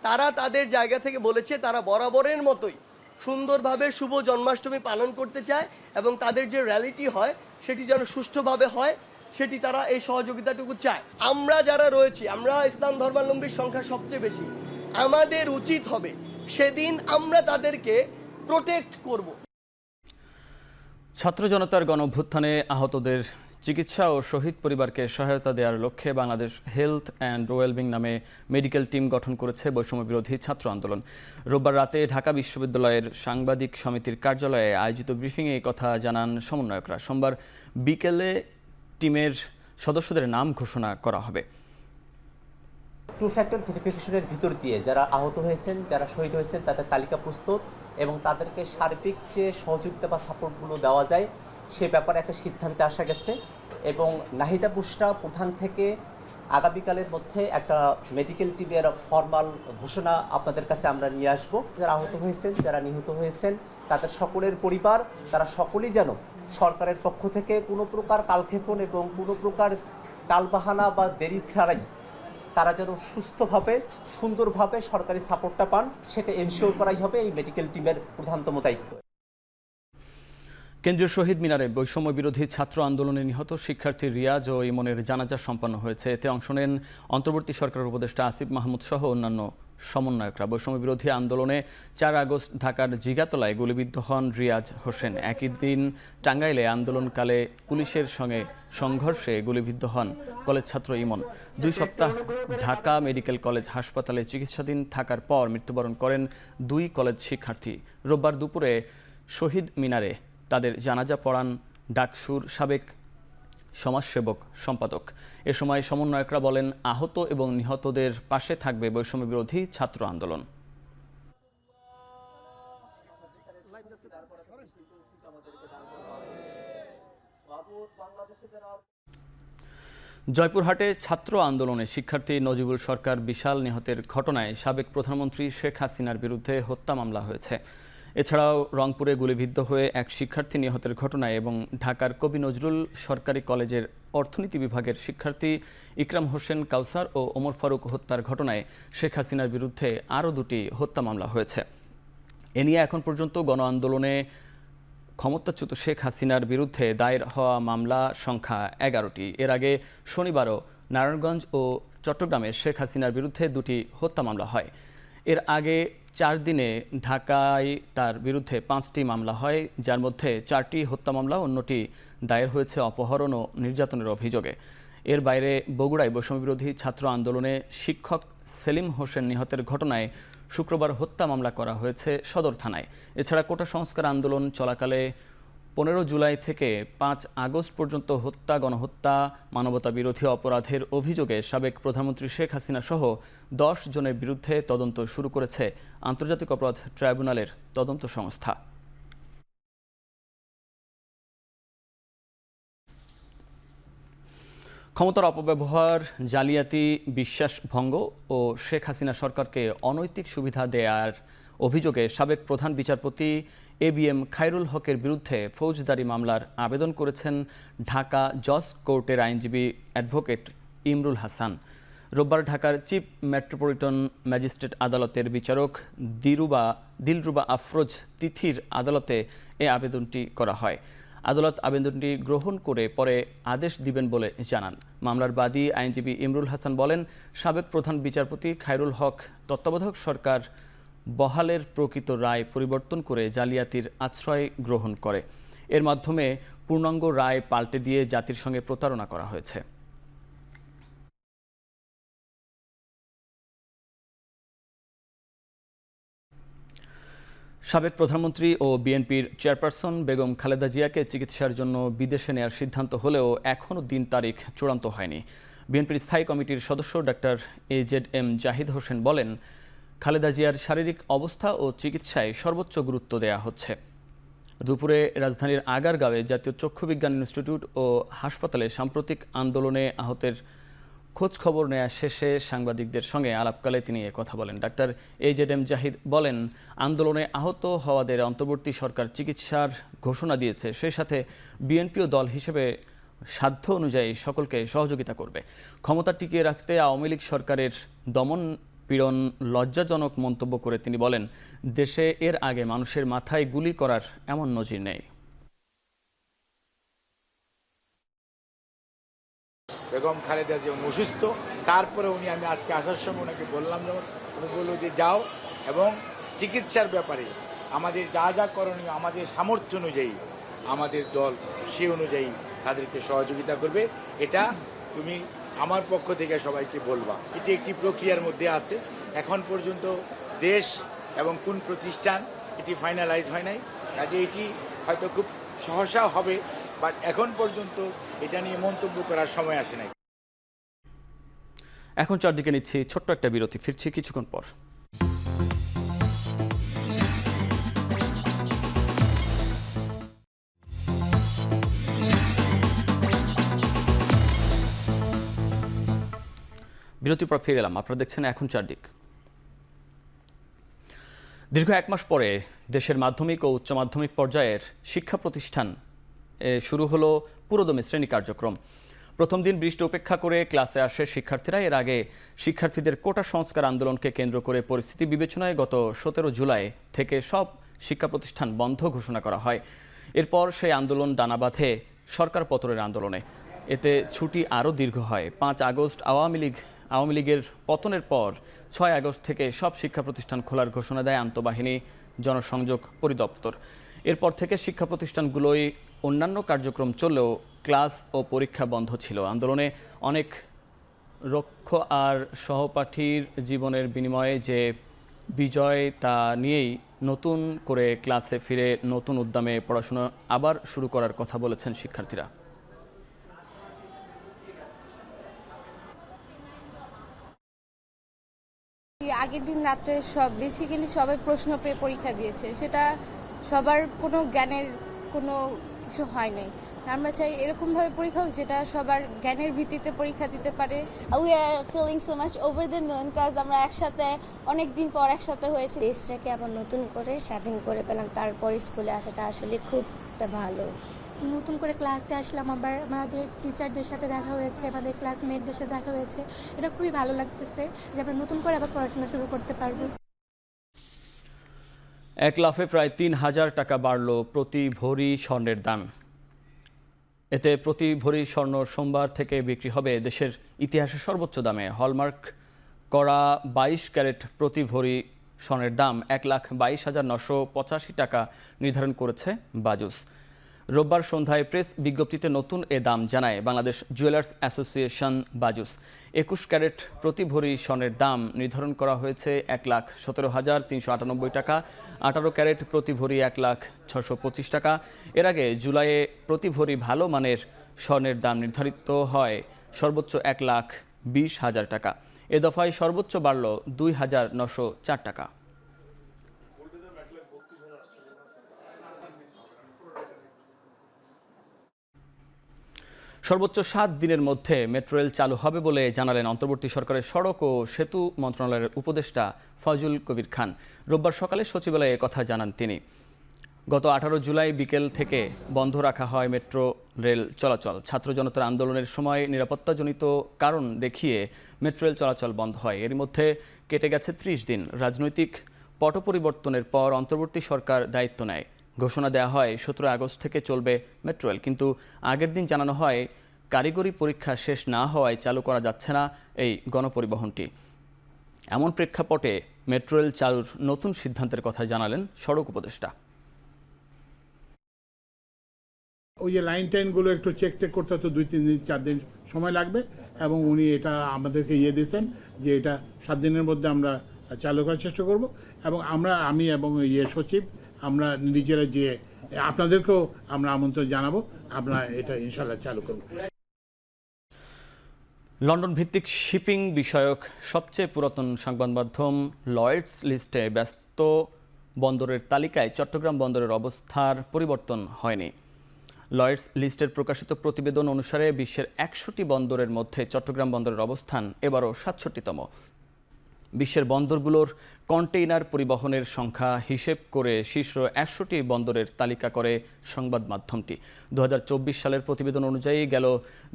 তারা তাদের জায়গা থেকে বলেছে তারা বরাবরের মতোই সুন্দরভাবে শুভ জন্মাষ্টমী পালন করতে চায় এবং তাদের যে র্যালিটি হয় সেটি যেন সুষ্ঠুভাবে হয়, সেটি তারা এই সহযোগিতাটুকু চায়। আমরা যারা রয়েছি, আমরা ইসলাম ধর্মাবলম্বীর সংখ্যা সবচেয়ে বেশি, আমাদের উচিত হবে সেদিন আমরা তাদেরকে প্রোটেক্ট করব। ছাত্র জনতার গণ অভ্যুত্থানে আহতদের চিকিৎসা ও শহীদ পরিবারকে সহায়তা দেওয়ার লক্ষ্যে বাংলাদেশ হেলথ অ্যান্ড ওয়েলবিং নামে মেডিকেল টিম গঠন করেছে বৈষম্য বিরোধী ছাত্র আন্দোলন। রোববার রাতে ঢাকা বিশ্ববিদ্যালয়ের সাংবাদিক সমিতির কার্যালয়ে আয়োজিত ব্রিফিংয়ে এই কথা জানান সমন্বয়করা। সোমবার বিকেলে টিমের সদস্যদের নাম ঘোষণা করা হবে। টু ফ্যাক্টর ভেরিফিকেশনের ভিতর দিয়ে যারা আহত হয়েছেন, যারা শহীদ হয়েছেন তাদের তালিকা প্রস্তুত এবং তাদেরকে সার্বিক যে সহযোগিতা বা সাপোর্টগুলো দেওয়া যায় সে ব্যাপারে একটা সিদ্ধান্তে আসা গেছে এবং নাহিদা বুশরা প্রধান থেকে আগামীকালের মধ্যে একটা মেডিকেল টিমের ফর্মাল ঘোষণা আপনাদের কাছে আমরা নিয়ে আসব। যারা আহত হয়েছেন, যারা নিহত হয়েছেন, তাদের সকলের পরিবার, তারা সকলেই যেন সরকারের পক্ষ থেকে কোনো প্রকার কালক্ষেপণ এবং কোনো প্রকার টালবাহানা বা দেরি ছাড়াই তারা যেন সুস্থভাবে সুন্দরভাবে সরকারি সাপোর্টটা পান, সেটা এনশিওর করাই হবে এই মেডিকেল টিমের প্রধানতম দায়িত্ব। কেন্দ্রীয় শহীদ মিনারে বৈষম্য বিরোধী ছাত্র আন্দোলনে নিহত শিক্ষার্থী রিয়াজ ও ইমনের জানাজা সম্পন্ন হয়েছে। এতে অংশ নেন অন্তর্বর্তী সরকারের উপদেষ্টা আসিফ মাহমুদ সহ অন্যান্য সমন্বয়করা। বৈষম্য বিরোধী আন্দোলনে 4 আগস্ট ঢাকার জিগাতলায় গুলিবিদ্ধ হন রিয়াজ হোসেন। একই দিন টাঙ্গাইলে আন্দোলনকালে পুলিশের সঙ্গে সংঘর্ষে গুলিবিদ্ধ হন কলেজ ছাত্র ইমন। 2 সপ্তাহ ঢাকা মেডিকেল কলেজ হাসপাতালে চিকিৎসাধীন থাকার পর মৃত্যুবরণ করেন 2 কলেজ শিক্ষার্থী। রোববার দুপুরে শহীদ মিনারে তাদের জানাজা পড়ান ডাকসুর সাবেক সমাজসেবক সম্পাদক। এ সময় সমন্বয়করা বলেন, আহত এবং নিহতদের পাশে থাকবে বৈষম্য বিরোধী ছাত্র আন্দোলন। জয়পুরহাটে ছাত্র আন্দোলনে শিক্ষার্থী নজিবুল সরকার বিশাল নিহতের ঘটনায় সাবেক প্রধানমন্ত্রী শেখ হাসিনার বিরুদ্ধে হত্যা মামলা হয়েছে। এছাড়াও রংপুরে গুলিবিদ্ধ হয়ে এক শিক্ষার্থী নিহতের ঘটনায় এবং ঢাকার কবি নজরুল সরকারি কলেজের অর্থনীতি বিভাগের শিক্ষার্থী ইকরাম হোসেন কাউসার ও ওমর ফারুক হত্যার ঘটনায় শেখ হাসিনার বিরুদ্ধে আরও 2টি হত্যা মামলা হয়েছে। এ নিয়ে এখন পর্যন্ত গণ আন্দোলনে ক্ষমতাচ্যুত শেখ হাসিনার বিরুদ্ধে দায়ের হওয়া মামলা সংখ্যা 11টি। এর আগে শনিবারও নারায়ণগঞ্জ ও চট্টগ্রামে শেখ হাসিনার বিরুদ্ধে 2টি হত্যা মামলা হয়। এর আগে 4 দিনে ঢাকায় তার বিরুদ্ধে 5টি মামলা হয়, যার মধ্যে 4টি হত্যা মামলা, অন্যটি দায়ের হয়েছে অপহরণ ও নির্যাতনের অভিযোগে। এর বাইরে বগুড়ায় বৈষম্যবিরোধী ছাত্র আন্দোলনে শিক্ষক সেলিম হোসেন নিহতের ঘটনায় শুক্রবার হত্যা মামলা করা হয়েছে সদর থানায়। এছাড়া কোটা সংস্কার আন্দোলন চলাকালে 15 জুলাই থেকে 5 আগস্ট পর্যন্ত হত্যা, গণহত্যা, মানবতা বিরোধী অপরাধের অভিযোগে সাবেক প্রধানমন্ত্রী শেখ হাসিনা সহ 10 জনের বিরুদ্ধে তদন্ত শুরু করেছে আন্তর্জাতিক অপরাধ ট্রাইব্যুনালের তদন্ত সংস্থা। ক্ষমতার অপব্যবহার, জালিয়াতি, বিশ্বাস ভঙ্গ ও শেখ হাসিনা সরকারকে অনৈতিক সুবিধা দেওয়ার অভিযোগে সাবেক প্রধান বিচারপতি ABM খায়রুল হকের বিরুদ্ধে ফৌজদারি মামলার আবেদন করেছেন ঢাকা জজ কোর্টের আইনজীবী অ্যাডভোকেট ইমরুল হাসান। রোববার ঢাকার চিফ মেট্রোপলিটন ম্যাজিস্ট্রেট আদালতের বিচারক দিলরুবা আফরোজ তিথির আদালতে এ আবেদনটি করা হয়। আদালত আবেদনটি গ্রহণ করে পরে আদেশ দিবেন বলে জানান। মামলার বাদী আইনজীবী ইমরুল হাসান বলেন, সাবেক প্রধান বিচারপতি খায়রুল হক তত্ত্বাবধায়ক সরকার বহালের প্রকৃত রায় পরিবর্তন করে জালিয়াতির আশ্রয় গ্রহণ করে। এর মাধ্যমে পূর্ণাঙ্গ রায় পাল্টে দিয়ে জাতির সঙ্গে প্রতারণা করা হয়েছে। সাবেক প্রধানমন্ত্রী ও বিএনপির চেয়ারপারসন বেগম খালেদা জিয়াকে চিকিৎসার জন্য বিদেশে নেওয়ার সিদ্ধান্ত হলেও এখনও দিন তারিখ চূড়ান্ত হয়নি। বিএনপির স্থায়ী কমিটির সদস্য ডাক্তার AZM জাহিদ হোসেন বলেন, খালেদা জিয়ার শারীরিক অবস্থা ও চিকিৎসায় সর্বোচ্চ গুরুত্ব দেওয়া হচ্ছে। দুপুরে রাজধানীর আগারগাঁওয়ে জাতীয় চক্ষু বিজ্ঞান ইনস্টিটিউট ও হাসপাতালে সাম্প্রতিক আন্দোলনে আহতের খোঁজ খবর নেওয়া শেষে সাংবাদিকদের সঙ্গে আলাপকালে তিনি কথা বলেন। ডাক্তার AZM জাহিদ বলেন, আন্দোলনে আহত হওয়াদের অন্তর্বর্তী সরকার চিকিৎসার ঘোষণা দিয়েছে, সেই সাথে বিএনপিও দল হিসেবে সাধ্য অনুযায়ী সকলকে সহযোগিতা করবে। ক্ষমতা টিকিয়ে রাখতে আওয়ামী লীগ সরকারের দমন পীড়ন লজ্জাজনক মন্তব্য করে তিনি বলেন, দেশে এর আগে মানুষের মাথায় গুলি করার এমন নজির নেই। বেগম খালেদা জিয়া অসুস্থ, তারপরে আমি আজকে আসার সময় ওনাকে বললাম, যেমন উনি বললো যে যাও এবং চিকিৎসার ব্যাপারে আমাদের যা যা করণীয় আমাদের সামর্থ্য অনুযায়ী আমাদের দল সে অনুযায়ী তাদেরকে সহযোগিতা করবে। এটা তুমি আমার পক্ষ থেকে সবাইকে বলবা। এটি একটি প্রক্রিয়ার মধ্যে আছে, এখন পর্যন্ত দেশ এবং কোন প্রতিষ্ঠান এটি ফাইনালাইজ হয় নাই, কাজে এটি হয়তো খুব সহসা হবে, বাট এখন পর্যন্ত এটা নিয়ে মন্তব্য করার সময় আসে নাই। এখন চারদিকে নিচ্ছি ছোট্ট একটা বিরতি, ফিরছি কিছুক্ষণ পর। বিরতির পর ফিরে এলাম, আপনারা দেখছেন এখন চারদিক। দীর্ঘ 1 মাস পরে দেশের মাধ্যমিক ও উচ্চ মাধ্যমিক পর্যায়ের শিক্ষা প্রতিষ্ঠান শুরু হলো পুরোদমে শ্রেণী কার্যক্রম। প্রথম দিন বৃষ্টি উপেক্ষা করে ক্লাসে আসে শিক্ষার্থীরা। এর আগে শিক্ষার্থীদের কোটা সংস্কার আন্দোলনকে কেন্দ্র করে পরিস্থিতি বিবেচনায় গত 17 জুলাই থেকে সব শিক্ষা প্রতিষ্ঠান বন্ধ ঘোষণা করা হয়। এরপর সেই আন্দোলন ডানা বাঁধে সরকার পতনের আন্দোলনে। এতে ছুটি আরও দীর্ঘ হয়। 5 আগস্ট আওয়ামী লীগের পতনের পর 6 আগস্ট থেকে সব শিক্ষা প্রতিষ্ঠান খোলার ঘোষণা দেয় আন্তঃবাহিনী জনসংযোগ পরিদপ্তর। এরপর থেকে শিক্ষা প্রতিষ্ঠানগুলোয় অন্যান্য কার্যক্রম চললেও ক্লাস ও পরীক্ষা বন্ধ ছিল। আন্দোলনে অনেক রক্ষ আর সহপাঠীর জীবনের বিনিময়ে যে বিজয়, তা নিয়েই নতুন করে ক্লাসে ফিরে নতুন উদ্যমে পড়াশোনা আবার শুরু করার কথা বলেছেন শিক্ষার্থীরা। আগের দিন রাত্রে বেসিক্যালি সবাই প্রশ্ন পেয়ে পরীক্ষা দিয়েছে, সেটা সবার কোনো জ্ঞানের কোনো কিছু হয় নাই। আমরা চাই এরকমভাবে পরীক্ষা হোক যেটা সবার জ্ঞানের ভিত্তিতে পরীক্ষা দিতে পারে। We are feeling so much over the moon কাজ আমরা একসাথে অনেক দিন পর একসাথে হয়েছে। দেশটাকে আবার নতুন করে স্বাধীন করে পেলাম, তারপর স্কুলে আসাটা আসলে খুব ভালো। নতুন করে ক্লাসে আসলাম, আবার আমাদের টিচারদের সাথে দেখা হয়েছে, আমাদের ক্লাসমেটদের সাথে দেখা হয়েছে, এটা খুবই ভালো লাগতেছে যে আমরা নতুন করে আবার পড়াশোনা শুরু করতে পারবো। এক লাফে প্রায় ৩,০০০ টাকা বাড়ল প্রতি ভরি স্বর্ণের দাম। এতে প্রতি ভরি স্বর্ণ সোমবার থেকে বিক্রি হবে দেশের ইতিহাসে সর্বোচ্চ দামে। হলমার্ক করা ২২ ক্যারেট প্রতি ভরি স্বর্ণের দাম ১,২২,৯৮৫ টাকা নির্ধারণ করেছে বাজুস। রোববার সন্ধ্যায় প্রেস বিজ্ঞপ্তিতে নতুন এ দাম জানায় Bangladesh jewellers association BAJUS. ২১ carat প্রতি ভরি স্বর্ণের দাম নির্ধারণ করা হয়েছে ১,১৭,৩৯৮ টাকা, ১৮ ক্যারেট প্রতি ভরি ১,৬২৫ টাকা। এর আগে জুলাইয়ে প্রতি ভরি ভালো মানের স্বর্ণের দাম নির্ধারিত হয় সর্বোচ্চ ১,২০,০০০ টাকা। এ দফায় সর্বোচ্চ বাড়ল ২,৯০৪ টাকা। সর্বোচ্চ ৭ দিনের মধ্যে মেট্রো রেল চালু হবে বলে জানালেন অন্তর্বর্তী সরকারের সড়ক ও সেতু মন্ত্রণালয়ের উপদেষ্টা ফয়জুল কবির খান। রোববার সকালে সচিবালয়ে কথা জানান তিনি। গত ১৮ জুলাই বিকেল থেকে বন্ধ রাখা হয় মেট্রো রেল চলাচল। ছাত্র জনতার আন্দোলনের সময় নিরাপত্তাজনিত কারণ দেখিয়ে মেট্রো রেল চলাচল বন্ধ হয়। এর মধ্যে কেটে গেছে ৩০ দিন। রাজনৈতিক পট পরিবর্তনের পর অন্তর্বর্তী সরকার দায়িত্ব নেয়। ঘোষণা দেওয়া হয় ১৭ আগস্ট থেকে চলবে মেট্রো রেল, কিন্তু আগের দিন জানানো হয় কারিগরি পরীক্ষা শেষ না হওয়ায় চালু করা যাচ্ছে না এই গণপরিবহনটি। এমন প্রেক্ষাপটে মেট্রো রেল চালুর নতুন সিদ্ধান্তের কথা জানালেন সড়ক উপদেষ্টা। ওই যে লাইন টাইনগুলো একটু চেক করতে তো ২-৩ দিন ৪ দিন সময় লাগবে, এবং উনি এটা আমাদেরকে দিয়েছেন যে এটা ৭ দিনের মধ্যে আমরা চালু করার চেষ্টা করব। এবং আমি এবং সচিব আমরা নিজেরা যে আপনাদেরকেও আমরা আমন্ত্রণ জানাবো, আমরা এটা ইনশাল্লাহ চালু করব। লন্ডন ভিত্তিক শিপিং বিষয়ক সবচেয়ে পুরাতন সংবাদ মাধ্যম লয়েডস লিস্টে ব্যস্ত বন্দরের তালিকায় চট্টগ্রাম বন্দরের অবস্থার পরিবর্তন হয়নি। লয়েডস লিস্টের প্রকাশিত প্রতিবেদন অনুসারে বিশ্বের ১০০টি বন্দরের মধ্যে চট্টগ্রাম বন্দরের অবস্থান এবারও ৬৭তম। বিশ্বের বন্দরগুলোর কন্টেইনার পরিবহনের সংখ্যা হিসেব করে শীর্ষ ১০০টি বন্দরের তালিকা করে সংবাদ মাধ্যমটি। ২০২৪ সালের প্রতিবেদন অনুযায়ী গেল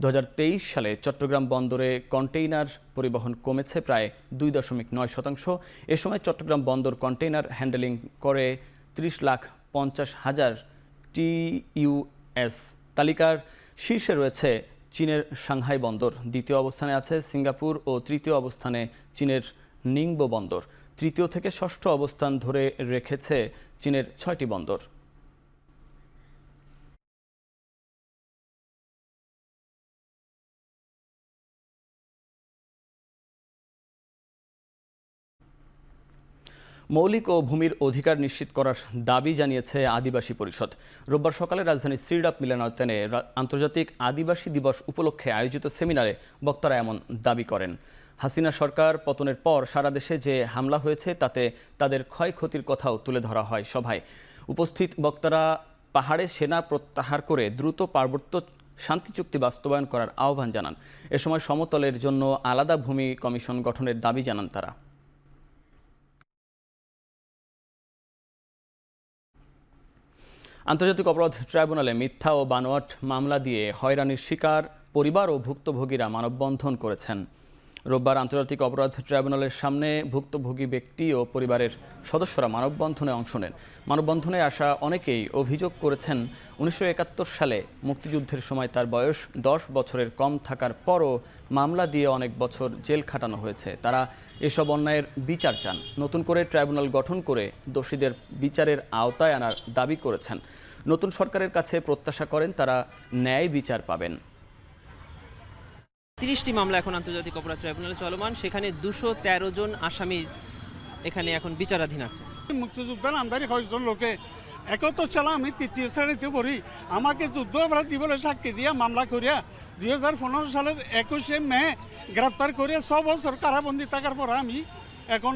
২০২৩ সালে চট্টগ্রাম বন্দরে কন্টেইনার পরিবহন কমেছে প্রায় ২.৯%। এ সময় চট্টগ্রাম বন্দর কন্টেইনার হ্যান্ডেলিং করে ৩০,৫০,০০০ TEUs। তালিকার শীর্ষে রয়েছে চীনের সাংহাই বন্দর, দ্বিতীয় অবস্থানে আছে সিঙ্গাপুর ও তৃতীয় অবস্থানে চীনের নিংবো বন্দর। তৃতীয় থেকে ষষ্ঠ অবস্থান ধরে রেখেছে চীনের ৬টি বন্দর। মৌলিক ও ভূমির অধিকার নিশ্চিত করার দাবি জানিয়েছে আদিবাসী পরিষদ। রোববার সকালে রাজধানীর শ্রীরাপ মিলনায়তনে আন্তর্জাতিক আদিবাসী দিবস উপলক্ষে আয়োজিত সেমিনারে বক্তারা এমন দাবি করেন। হাসিনা সরকার পতনের পর সারা দেশে যে হামলা হয়েছে তাতে তাদের ক্ষয়ক্ষতির কথাও তুলে ধরা হয় সভায়। উপস্থিত বক্তারা পাহাড়ে সেনা প্রত্যাহার করে দ্রুত পার্বত্য শান্তি চুক্তি বাস্তবায়ন করার আহ্বান জানান। এ সময় সমতলের জন্য আলাদা ভূমি কমিশন গঠনের দাবি জানান তারা। আন্তর্জাতিক অপরাধ ট্রাইব্যুনালে মিথ্যা ও বানোয়াট মামলা দিয়ে হয়রানির শিকার পরিবার ও ভুক্তভোগীরা মানববন্ধন করেছেন। রোববার আন্তর্জাতিক অপরাধ ট্রাইব্যুনালের সামনে ভুক্তভোগী ব্যক্তি ও পরিবারের সদস্যরা মানববন্ধনে অংশ নেন। মানববন্ধনে আসা অনেকেই অভিযোগ করেছেন ১৯৭১ সালে মুক্তিযুদ্ধের সময় তার বয়স ১০ বছরের কম থাকার পরও মামলা দিয়ে অনেক বছর জেল খাটানো হয়েছে। তারা এসব অন্যায়ের বিচার চান। নতুন করে ট্রাইব্যুনাল গঠন করে দোষীদের বিচারের আওতায় আনার দাবি করেছেন। নতুন সরকারের কাছে প্রত্যাশা করেন তারা ন্যায় বিচার পাবেন। ৩০টি মামলা এখন আন্তর্জাতিক অপরাধ ট্রাইব্যুনালে চলমান, সেখানে ২১৩ জন আসামি এখানে এখন বিচারাধীন আছে। মুক্তিযুদ্ধের আমদানি কয়েকজন লোকে ৭১ সালে আমি ৩য় শ্রেণীতে পড়ি, আমাকে যুদ্ধ অপরাধ দিবলে সাক্ষী দিয়া মামলা করিয়া ২০১৫ সালের ২১শে মে গ্রেপ্তার করিয়া ৬ বছর কারাবন্দি থাকার পর আমি এখন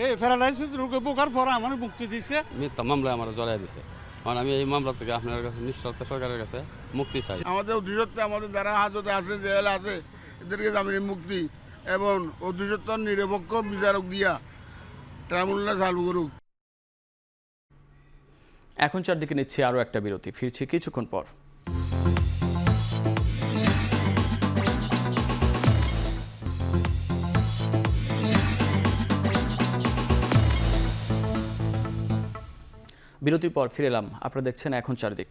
এই প্যারালাইসিস রোগে ভোগার পর আমার মুক্তি দিছে। মিথ্যা মামলায় আমার জড়াই দিছে, কারণ আমি এই মামলা থেকে আপনার কাছে নিঃশর্ত সরকারের কাছে মুক্তি চাই। আমাদের অধিসত্ত্ব আমাদের যারা হাজতে আছে, জেল আছে, এদেরকে জামিনের মুক্তি এবং অধিসত্ত্ব নিরপেক্ষ বিচারক দিয়া ট্রাইব্যুনাল চালু করুক। এখন চারদিকে নিচ্ছে আরও একটা বিরতি, ফিরছি কিছুক্ষণ পর। বিরতির পর ফিরে এলাম, আপনারা দেখছেন এখন চারদিক।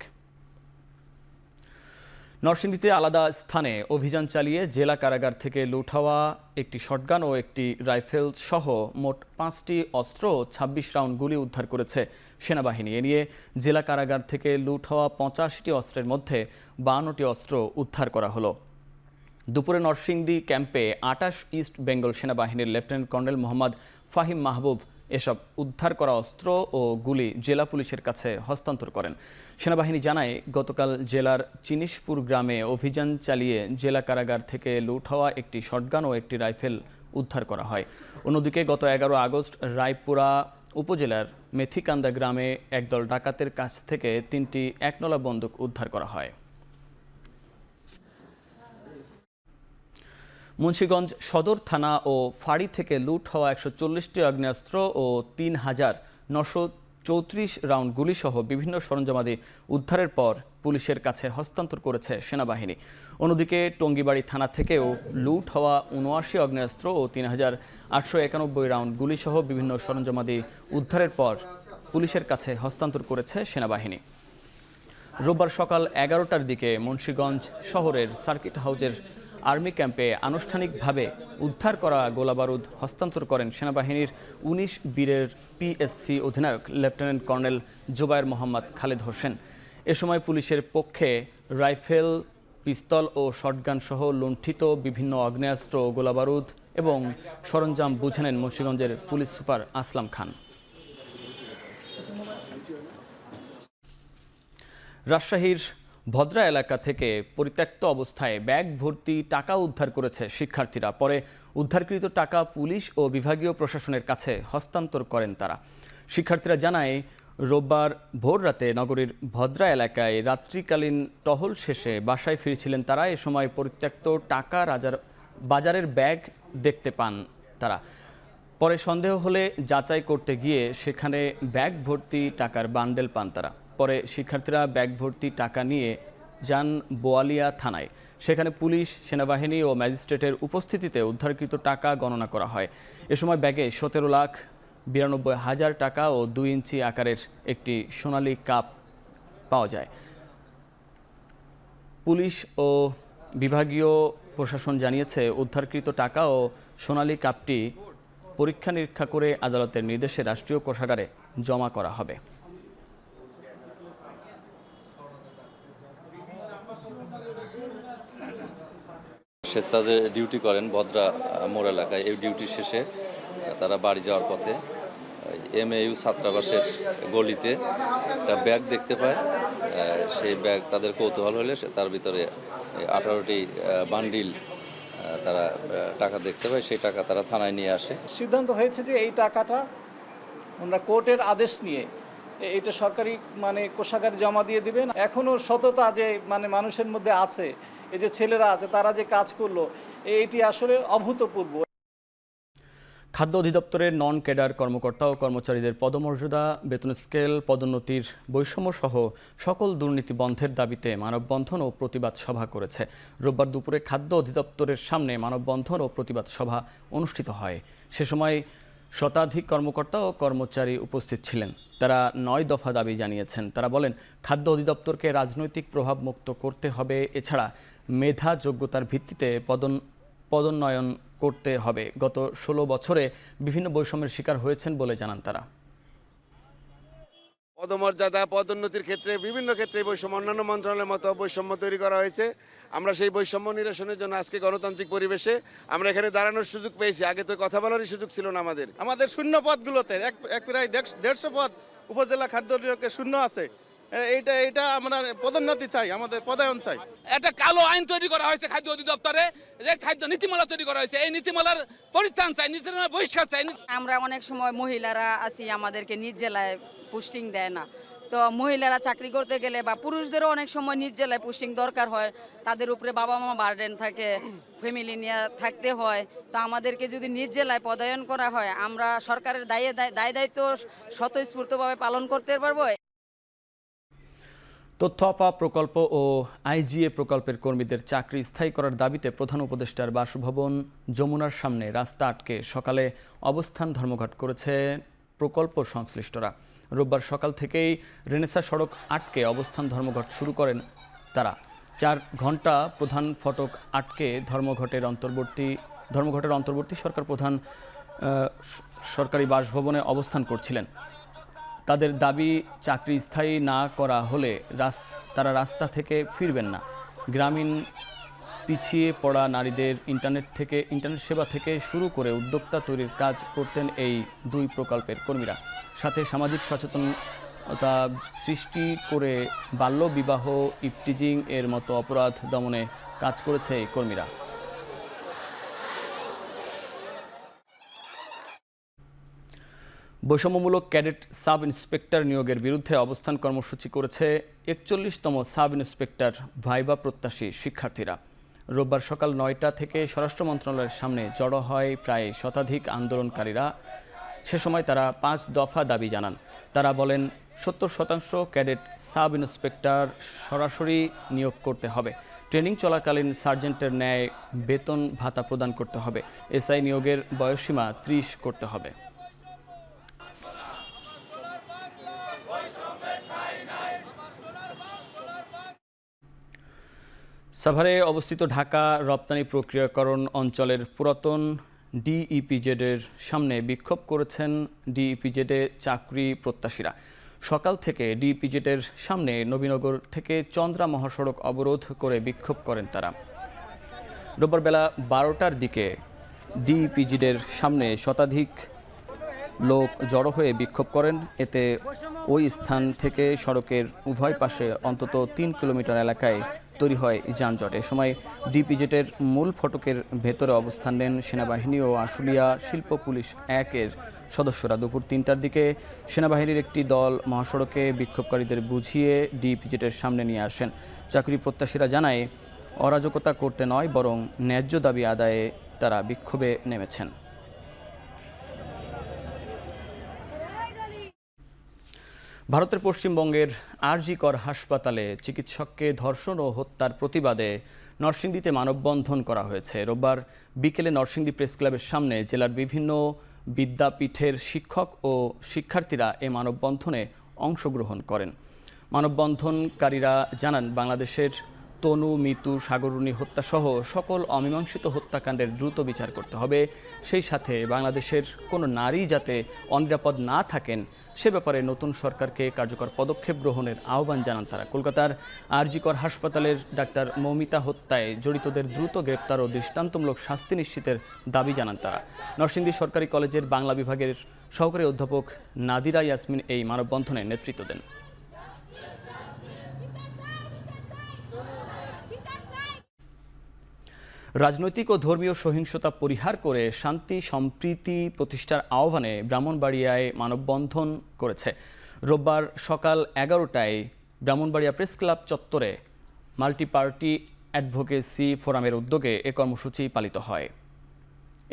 নরসিংদীতে আলাদা স্থানে অভিযান চালিয়ে জেলা কারাগার থেকে লুট হওয়া একটি শটগান ও একটি রাইফেল সহ মোট 5টি অস্ত্র ও 26 রাউন্ড গুলি উদ্ধার করেছে সেনাবাহিনী। এ নিয়ে জেলা কারাগার থেকে লুট হওয়া 85টি অস্ত্রের মধ্যে 52টি অস্ত্র উদ্ধার করা হলো। দুপুরে নরসিংদী ক্যাম্পে 28 ইস্ট বেঙ্গল সেনাবাহিনীর লেফটেন্যান্ট কর্নেল মোহাম্মদ ফাহিম মাহবুব এসব উদ্ধার করা অস্ত্র ও গুলি জেলা পুলিশের কাছে হস্তান্তর করেন। সেনাবাহিনী জানায়, গতকাল জেলার চিনিশপুর গ্রামে অভিযান চালিয়ে জেলা কারাগার থেকে লুট হওয়া একটি শটগান ও একটি রাইফেল উদ্ধার করা হয়। অন্যদিকে গত 11 আগস্ট রায়পুরা উপজেলার মেথিকান্দা গ্রামে একদল ডাকাতের কাছ থেকে 3টি একনলা বন্দুক উদ্ধার করা হয়। মুন্সিগঞ্জ সদর থানা ও ফাঁড়ি থেকে লুট হওয়া 140টি আগ্নেয়াস্ত্র ও 3,934 রাউন্ড গুলিসহ বিভিন্ন সরঞ্জামাদি উদ্ধারের পর পুলিশের কাছে হস্তান্তর করেছে সেনাবাহিনী। অন্যদিকে টঙ্গিবাড়ি থানা থেকেও লুট হওয়া 79 আগ্নেয়াস্ত্র ও 3,891 রাউন্ড গুলিসহ বিভিন্ন সরঞ্জামাদি উদ্ধারের পর পুলিশের কাছে হস্তান্তর করেছে সেনাবাহিনী। রোববার সকাল 11টার দিকে মুন্সিগঞ্জ শহরের সার্কিট হাউজের আর্মি ক্যাম্পে আনুষ্ঠানিকভাবে উদ্ধার করা গোলাবারুদ হস্তান্তর করেন সেনাবাহিনীর 19 বীরের পিএসসি অধিনায়ক লেফটেন্যান্ট কর্নেল জুবায়ের মোহাম্মদ খালেদ হোসেন। এ সময় পুলিশের পক্ষে রাইফেল, পিস্তল ও শটগান সহ লুণ্ঠিত বিভিন্ন আগ্নেয়াস্ত্র, গোলাবারুদ এবং সরঞ্জাম বুঝে নেন মুন্সিগঞ্জের পুলিশ সুপার আসলাম খান। রাজশাহীর ভদ্রা এলাকা থেকে পরিত্যক্ত অবস্থায় ব্যাগ ভর্তি টাকা উদ্ধার করেছে শিক্ষার্থীরা। পরে উদ্ধারকৃত টাকা পুলিশ ও বিভাগীয় প্রশাসনের কাছে হস্তান্তর করেন তারা। শিক্ষার্থীরা জানায়, রোববার ভোররাতে নগরীর ভদ্রা এলাকায় রাত্রিকালীন টহল শেষে বাসায় ফিরছিলেন তারা। এ সময় পরিত্যক্ত টাকা বাজারের ব্যাগ দেখতে পান তারা। পরে সন্দেহ হলে যাচাই করতে গিয়ে সেখানে ব্যাগ ভর্তি টাকার বান্ডেল পান তারা। পরে শিক্ষার্থীরা ব্যাগ ভর্তি টাকা নিয়ে যান বোয়ালিয়া থানায়। সেখানে পুলিশ, সেনাবাহিনী ও ম্যাজিস্ট্রেটের উপস্থিতিতে উদ্ধারকৃত টাকা গণনা করা হয়। এ সময় ব্যাগে 17,92,000 টাকা ও 2 ইঞ্চি আকারের একটি সোনালী কাপ পাওয়া যায়। পুলিশ ও বিভাগীয় প্রশাসন জানিয়েছে, উদ্ধারকৃত টাকা ও সোনালী কাপটি পরীক্ষা নিরীক্ষা করে আদালতের নির্দেশে রাষ্ট্রীয় কোষাগারে জমা করা হবে। স্বেচ্ছায় ডিউটি করেন ভদ্রা মোড় এলাকায়। এই ডিউটি শেষে তারা বাড়ি যাওয়ার পথে MAU ছাত্রাবাসের গলিতে একটা ব্যাগ দেখতে পায়। সেই ব্যাগ তাদের কৌতূহল হলে তার ভিতরে 18টি বান্ডিল তারা টাকা দেখতে পায়। সেই টাকা তারা থানায় নিয়ে আসে। সিদ্ধান্ত হয়েছে যে এই টাকাটা ওনারা কোর্টের আদেশ নিয়ে এটা সরকারি কোষাগারে জমা দিয়ে দিবেন। এখনও সততা যে মানুষের মধ্যে আছে, এই যে ছেলেরা আছে তারা যে কাজ করলো, এটি আসলে অভূতপূর্ব। খাদ্য অধিদপ্তরের নন ক্যাডার কর্মকর্তা ও কর্মচারীদের পদমর্যাদা, বেতন স্কেল, পদোন্নতির বৈষম্য সহ সকল দুর্নীতি বন্ধের দাবিতে মানববন্ধন ও প্রতিবাদ সভা করেছে। রোববার দুপুরে খাদ্য অধিদপ্তরের সামনে মানববন্ধন ও প্রতিবাদ সভা অনুষ্ঠিত হয়। সে সময় শতাধিক কর্মকর্তা ও কর্মচারী উপস্থিত ছিলেন। তারা 9 দফা দাবি জানিয়েছেন। তারা বলেন, খাদ্য অধিদপ্তরকে রাজনৈতিক প্রভাব মুক্ত করতে হবে। এছাড়া মেধা যোগ্যতার ভিত্তিতে পদোন্নয়ন করতে হবে। গত 16 বছরে বিভিন্ন বৈষম্যের শিকার হয়েছেন বলে জানান তারা। পদমর্যাদা, পদোন্নতির ক্ষেত্রে বিভিন্ন ক্ষেত্রে বৈষম্য, অন্যান্য মন্ত্রণালয়ের মতো বৈষম্য তৈরি করা হয়েছে। আমরা সেই বৈষম্য নিরসনের জন্য আজকে গণতান্ত্রিক পরিবেশে আমরা এখানে দাঁড়ানোর সুযোগ পেয়েছি। আগে তো কথা বলারই সুযোগ ছিল না আমাদের। আমাদের শূন্য পদগুলোতে প্রায় 150 পদ উপজেলা খাদ্য বিভাগে শূন্য আছে। এইটা আমরা পদোন্নতি চাই, আমাদের পদায়ন চাই। একটা কালো আইন তৈরি করা হয়েছে খাদ্য অধিদপ্তরে, যে খাদ্য নীতিমালা তৈরি করা হয়েছে। এই নীতিমালার পরিত্রাণ চাই, নীতিমালার বহিষ্কার চাই। আমরা অনেক সময় মহিলারা আছি, আমাদেরকে নিজ জেলায় পোস্টিং দেয় না। তো মহিলারা চাকরি করতে গেলে বা পুরুষদেরও অনেক সময় নিজ জেলায় পোস্টিং দরকার হয়, তাদের উপরে বাবা মা বার্ডেন থাকে, ফ্যামিলি নিয়ে থাকতে হয়। তো আমাদেরকে যদি নিজ জেলায় পদায়ন করা হয়, আমরা সরকারের দায় দায়িত্ব স্বতঃস্ফূর্তভাবে পালন করতে পারবো। তথ্য আপা প্রকল্প ও আইজিএ প্রকল্পের কর্মীদের চাকরি স্থায়ী করার দাবিতে প্রধান উপদেষ্টার বাসভবন যমুনার সামনে রাস্তা আটকে সকালে অবস্থান ধর্মঘট করেছে প্রকল্প সংশ্লিষ্টরা। রোববার সকাল থেকেই রেনেসা সড়ক আটকে অবস্থান ধর্মঘট শুরু করেন তারা। 4 ঘন্টা প্রধান ফটক আটকে ধর্মঘটের অন্তর্বর্তী সরকার প্রধান সরকারি বাসভবনে অবস্থান করছিলেন। তাদের দাবি, চাকরি স্থায়ী না করা হলে তারা রাস্তা থেকে ফিরবেন না। গ্রামীণ পিছিয়ে পড়া নারীদের ইন্টারনেট সেবা থেকে শুরু করে উদ্যোক্তা তৈরির কাজ করতেন এই 2 প্রকল্পের কর্মীরা। সাথে সামাজিক সচেতনতা সৃষ্টি করে বাল্যবিবাহ, ইফটিজিং এর মতো অপরাধ দমনে কাজ করেছে এই কর্মীরা। বৈষম্যমূলক ক্যাডেট সাব ইন্সপেক্টর নিয়োগের বিরুদ্ধে অবস্থান কর্মসূচি করেছে 41তম সাব ইন্সপেক্টর ভাইবা প্রত্যাশী শিক্ষার্থীরা। রোববার সকাল 9টা থেকে স্বরাষ্ট্র মন্ত্রণালয়ের সামনে জড়ো হয় প্রায় শতাধিক আন্দোলনকারীরা। সে সময় তারা 5 দফা দাবি জানান। তারা বলেন 70% ক্যাডেট সাব ইন্সপেক্টর সরাসরি নিয়োগ করতে হবে। ট্রেনিং চলাকালীন সার্জেন্টের ন্যায় বেতন ভাতা প্রদান করতে হবে। এসআই নিয়োগের বয়সসীমা 30 করতে হবে। সাভারে অবস্থিত ঢাকা রপ্তানি প্রক্রিয়াকরণ অঞ্চলের পুরাতন ডিইপিজেডের সামনে বিক্ষোভ করেছেন ডিইপিজেডে চাকরি প্রত্যাশীরা। সকাল থেকে ডিইপিজেডের সামনে নবীনগর থেকে চন্দ্রা মহাসড়ক অবরোধ করে বিক্ষোভ করেন তারা। রোববার বেলা 12টার দিকে ডিইপিজেডের সামনে শতাধিক লোক জড়ো হয়ে বিক্ষোভ করেন। এতে ওই স্থান থেকে সড়কের উভয় পাশে অন্তত 3 কিলোমিটার এলাকায় তৈরি হয় যানজট। এ সময় ডিপিজেডের মূল ফটকের ভেতরে অবস্থান নেন সেনাবাহিনী ও আশুলিয়া শিল্প পুলিশ 1-এর সদস্যরা। দুপুর 3টার দিকে সেনাবাহিনীর একটি দল মহাসড়কে বিক্ষোভকারীদের বুঝিয়ে ডিপিজেডের সামনে নিয়ে আসেন। চাকরি প্রত্যাশীরা জানায়, অরাজকতা করতে নয়, বরং ন্যায্য দাবি আদায়ে তারা বিক্ষোভে নেমেছেন। ভারতের পশ্চিমবঙ্গের আরজি কর হাসপাতালে চিকিৎসককে ধর্ষণ ও হত্যার প্রতিবাদে নরসিংদীতে মানববন্ধন করা হয়েছে। রোববার বিকেলে নরসিংদী প্রেস ক্লাবের সামনে জেলার বিভিন্ন বিদ্যাপীঠের শিক্ষক ও শিক্ষার্থীরা এ মানববন্ধনে অংশগ্রহণ করেন। মানববন্ধনকারীরা জানান, বাংলাদেশের তনু, মিতু, সাগররুনি হত্যাসহ সকল অমীমাংসিত হত্যাকাণ্ডের দ্রুত বিচার করতে হবে। সেই সাথে বাংলাদেশের কোনো নারী যাতে অনিরাপদ না থাকেন সে ব্যাপারে নতুন সরকারকে কার্যকর পদক্ষেপ গ্রহণের আহ্বান জানান তারা। কলকাতার আরজি কর হাসপাতালের ডাক্তার মৌমিতা হত্যায় জড়িতদের দ্রুত গ্রেপ্তার ও দৃষ্টান্তমূলক শাস্তি নিশ্চিতের দাবি জানান তারা। নরসিংদী সরকারি কলেজের বাংলা বিভাগের সহকারী অধ্যাপক নাদিরা ইয়াসমিন এই মানববন্ধনে নেতৃত্ব দেন। রাজনৈতিক ও ধর্মীয় সহিংসতা পরিহার করে শান্তি সম্প্রীতি প্রতিষ্ঠার আহ্বানে ব্রাহ্মণবাড়িয়ায় মানববন্ধন করেছে। রোববার সকাল 11টায় ব্রাহ্মণবাড়িয়া প্রেস ক্লাব চত্বরে মাল্টিপার্টি অ্যাডভোকেসি ফোরামের উদ্যোগে এ কর্মসূচি পালিত হয়।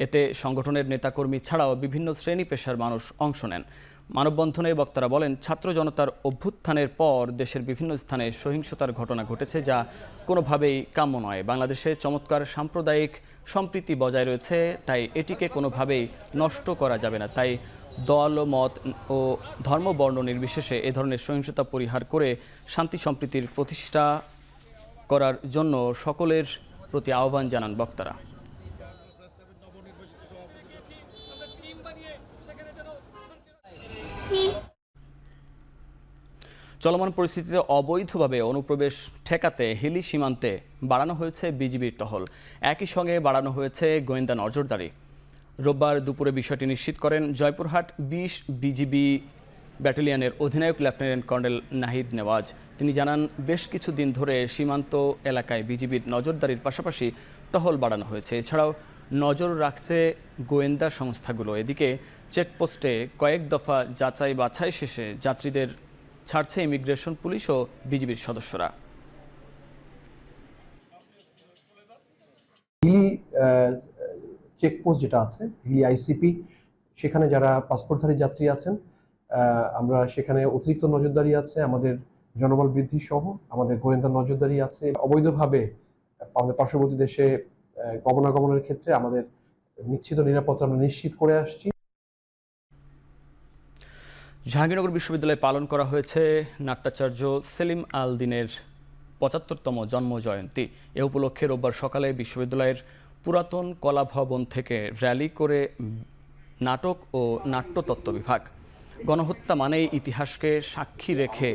এতে সংগঠনের নেতাকর্মী ছাড়াও বিভিন্ন শ্রেণী পেশার মানুষ অংশ নেন। মানববন্ধনে বক্তারা বলেন, ছাত্র জনতার অভ্যুত্থানের পর দেশের বিভিন্ন স্থানে সহিংসতার ঘটনা ঘটেছে, যা কোনোভাবেই কাম্য নয়। বাংলাদেশে চমৎকার সাম্প্রদায়িক সম্প্রীতি বজায় রয়েছে, তাই এটিকে কোনোভাবেই নষ্ট করা যাবে না। তাই দল, মত ও ধর্ম, বর্ণ নির্বিশেষে এ ধরনের সহিংসতা পরিহার করে শান্তি সম্প্রীতির প্রতিষ্ঠা করার জন্য সকলের প্রতি আহ্বান জানান বক্তারা। চলমান পরিস্থিতিতে অবৈধভাবে অনুপ্রবেশ ঠেকাতে হিলি সীমান্তে বাড়ানো হয়েছে বিজিবির টহল। একই সঙ্গে বাড়ানো হয়েছে গোয়েন্দা নজরদারি। রোববার দুপুরে বিষয়টি নিশ্চিত করেন জয়পুরহাট 20 বিজিবি ব্যাটালিয়নের অধিনায়ক লেফটেন্যান্ট কর্নেল নাহিদ নেওয়াজ। তিনি জানান, বেশ কিছুদিন ধরে সীমান্ত এলাকায় বিজিবির নজরদারির পাশাপাশি টহল বাড়ানো হয়েছে। এছাড়াও নজর রাখছে গোয়েন্দা সংস্থাগুলো। এদিকে চেকপোস্টে কয়েক দফা যাচাই বাছাই শেষে যাত্রীদের ছাড়ছে ইমিগ্রেশন পুলিশ ও বিজিবির সদস্যরা। হিলি চেকপোস্ট যেটা আছে, হিলি আইসিপি, সেখানে যারা পাসপোর্টধারী যাত্রী আছেন, আমরা সেখানে অতিরিক্ত নজরদারি আছে, আমাদের জনবল বৃদ্ধি সহ আমাদের গোয়েন্দা নজরদারি আছে। অবৈধভাবে আমাদের পার্শ্ববর্তী দেশে গমনাগমনের ক্ষেত্রে আমাদের নিশ্চিত নিরাপত্তা আমরা নিশ্চিত করে আসছি। জাহাঙ্গীরনগর বিশ্ববিদ্যালয়ে পালন করা হয়েছে নাট্যাচার্য সেলিম আল দ্বীনের ৭৫তম জন্মজয়ন্তী। এ উপলক্ষে রোববার সকালে বিশ্ববিদ্যালয়ের পুরাতন কলা ভবন থেকে র্যালি করে নাটক ও নাট্যতত্ত্ব বিভাগ। গণহত্যা মানেই ইতিহাসকে সাক্ষী রেখে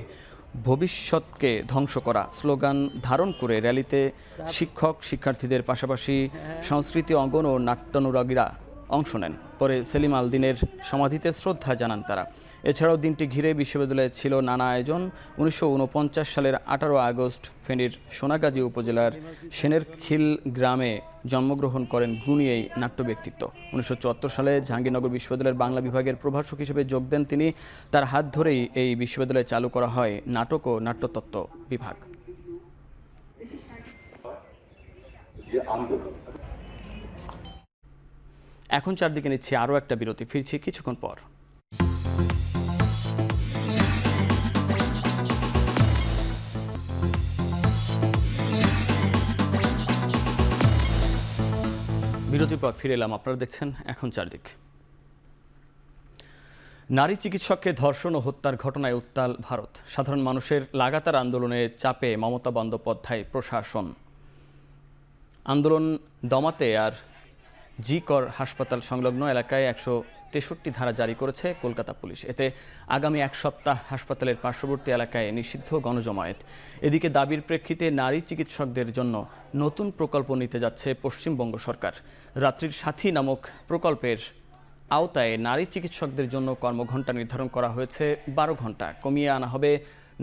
ভবিষ্যৎকে ধ্বংস করা স্লোগান ধারণ করে র্যালিতে শিক্ষক শিক্ষার্থীদের পাশাপাশি সংস্কৃতি অঙ্গন ও নাট্যানুরাগীরা অংশ নেন। পরে সেলিম আল দ্বীনের সমাধিতে শ্রদ্ধা জানান তারা। এছাড়াও দিনটি ঘিরে বিশ্ববিদ্যালয়ে ছিল নানা আয়োজন। ১৯৪৯ সালের ১৮ আগস্ট ফেনীর সোনাগাজী উপজেলার সেনেরখিল গ্রামে জন্মগ্রহণ করেন গুণী এই নাট্য ব্যক্তিত্ব। ১৯৭৪ সালে জাহাঙ্গীরনগর বিশ্ববিদ্যালয়ের বাংলা বিভাগের প্রভাষক হিসেবে যোগ দেন তিনি। তার হাত ধরেই এই বিশ্ববিদ্যালয়ে চালু করা হয় নাটক ও নাট্যতত্ত্ব বিভাগ। এখন চারদিকে নিচ্ছি আরও একটা বিরতি, ফিরছি কিছুক্ষণ পর। বিরতির পর ফিরে এলাম, আপনারা দেখছেন এখন চারদিক। নারী চিকিৎসককে ধর্ষণ ও হত্যার ঘটনায় উত্তাল ভারত। সাধারণ মানুষের লাগাতার আন্দোলনের চাপে মমতা বন্দ্যোপাধ্যায় প্রশাসন আন্দোলন দমাতে আর জি কর হাসপাতাল সংলগ্ন এলাকায় ১৬৩ ধারা জারি করেছে কলকাতা পুলিশ। এতে আগামী এক সপ্তাহ হাসপাতালের পার্শ্ববর্তী এলাকায় নিষিদ্ধ গণজমায়েত। এদিকে দাবির প্রেক্ষিতে নারী চিকিৎসকদের জন্য নতুন প্রকল্প নিতে যাচ্ছে পশ্চিমবঙ্গ সরকার। রাত্রির সাথী নামক প্রকল্পের আওতায় নারী চিকিৎসকদের জন্য কর্মঘণ্টা নির্ধারণ করা হয়েছে ১২ ঘণ্টা, কমিয়ে আনা হবে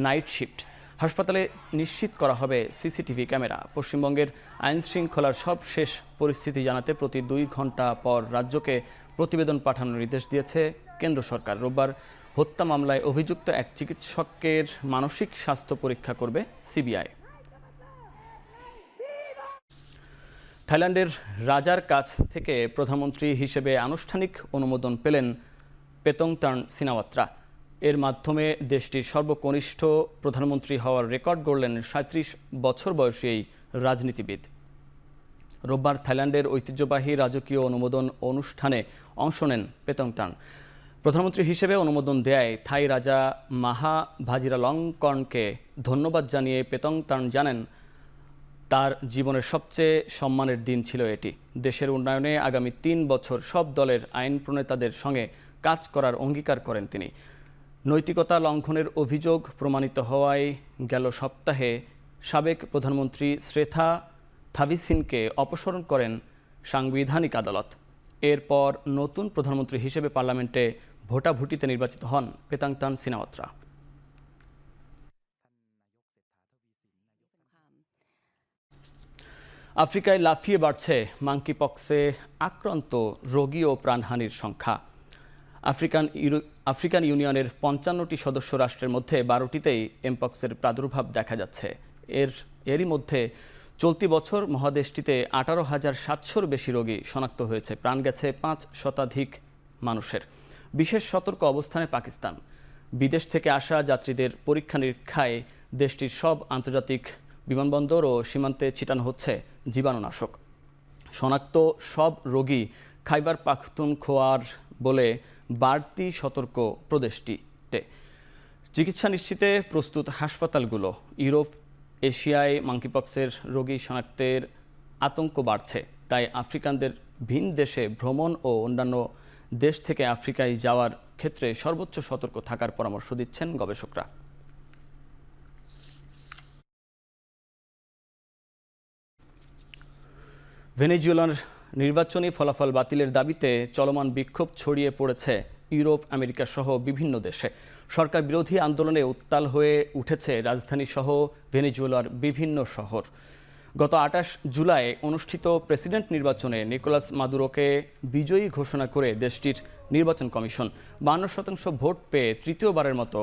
নাইট শিফট। হাসপাতালে নিশ্চিত করা হবে সিসিটিভি ক্যামেরা। পশ্চিমবঙ্গের আইন শৃঙ্খলার সব শেষ পরিস্থিতি জানাতে প্রতি ২ ঘণ্টা পর রাজ্যকে প্রতিবেদন পাঠানোর নির্দেশ দিয়েছে কেন্দ্র সরকার। রোববার হত্যা মামলায় অভিযুক্ত এক চিকিৎসকের মানসিক স্বাস্থ্য পরীক্ষা করবে সিবিআই। থাইল্যান্ডের রাজার কাছ থেকে প্রধানমন্ত্রী হিসেবে আনুষ্ঠানিক অনুমোদন পেলেন পেতংতার্ন সিনাওয়াত্রা। এর মাধ্যমে দেশটির সর্বকনিষ্ঠ প্রধানমন্ত্রী হওয়ার রেকর্ড গড়লেন ৩৭ বছর বয়সী এই রাজনীতিবিদ। রোববার থাইল্যান্ডের ঐতিহ্যবাহী রাজকীয় অনুমোদন অনুষ্ঠানে অংশ নেন পেতংতার্ন। প্রধানমন্ত্রী হিসেবে অনুমোদন দেয় থাই রাজা মাহা ভাজিরালংকর্নকে ধন্যবাদ জানিয়ে পেতংতার্ন জানেন, তার জীবনের সবচেয়ে সম্মানের দিন ছিল এটি। দেশের উন্নয়নে আগামী ৩ বছর সব দলের আইন প্রণেতাদের সঙ্গে কাজ করার অঙ্গীকার করেন তিনি। নৈতিকতা লঙ্ঘনের অভিযোগ প্রমাণিত হওয়ায় গেল সপ্তাহে সাবেক প্রধানমন্ত্রী শ্রেথা থাভিসিনকে অপসারণ করেন সাংবিধানিক আদালত। এরপর নতুন প্রধানমন্ত্রী হিসেবে পার্লামেন্টে ভোটাভুটিতে নির্বাচিত হন পেতংতার্ন সিনাওয়াত্রা। আফ্রিকায় লাফিয়ে বাড়ছে মাঙ্কিপক্সে আক্রান্ত রোগী ও প্রাণহানির সংখ্যা। আফ্রিকান ইউনিয়নের ৫৫টি সদস্য রাষ্ট্রের মধ্যে ১২টিতেই এমপক্সের প্রাদুর্ভাব দেখা যাচ্ছে। এরই মধ্যে চলতি বছর মহাদেশটিতে ১৮,৭০০-র বেশি রোগী শনাক্ত হয়েছে। প্রাণ গেছে ৫ শতাধিক মানুষের। বিশেষ সতর্ক অবস্থানে পাকিস্তান। বিদেশ থেকে আসা যাত্রীদের পরীক্ষা নিরীক্ষায় দেশটির সব আন্তর্জাতিক বিমানবন্দর ও সীমান্তে ছিটানো হচ্ছে জীবাণুনাশক। শনাক্ত সব রোগী খাইবার পাখতুনখোয়ার বলে বাড়তি সতর্ক প্রদেশটিতে। চিকিৎসা নিশ্চিতে প্রস্তুত হাসপাতালগুলো। ইউরোপ এশিয়ায় মাঙ্কিপক্সের রোগী শনাক্তের আতঙ্ক বাড়ছে, তাই আফ্রিকানদের ভিন দেশে ভ্রমণ ও অন্যান্য দেশ থেকে আফ্রিকায় যাওয়ার ক্ষেত্রে সর্বোচ্চ সতর্ক থাকার পরামর্শ দিচ্ছেন গবেষকরা। ভেনেজুয়েলার নির্বাচনী ফলাফল বাতিলের দাবিতে চলমান বিক্ষোভ ছড়িয়ে পড়েছে ইউরোপ, আমেরিকা সহ বিভিন্ন দেশে। সরকার বিরোধী আন্দোলনে উত্তাল হয়ে উঠেছে রাজধানী সহ ভেনেজুয়েলার বিভিন্ন শহর। গত ২৮ জুলাই অনুষ্ঠিত প্রেসিডেন্ট নির্বাচনে নিকোলাস মাদুরোকে বিজয়ী ঘোষণা করে দেশটির নির্বাচন কমিশন ৫২% ভোট পেয়ে তৃতীয়বারের মতো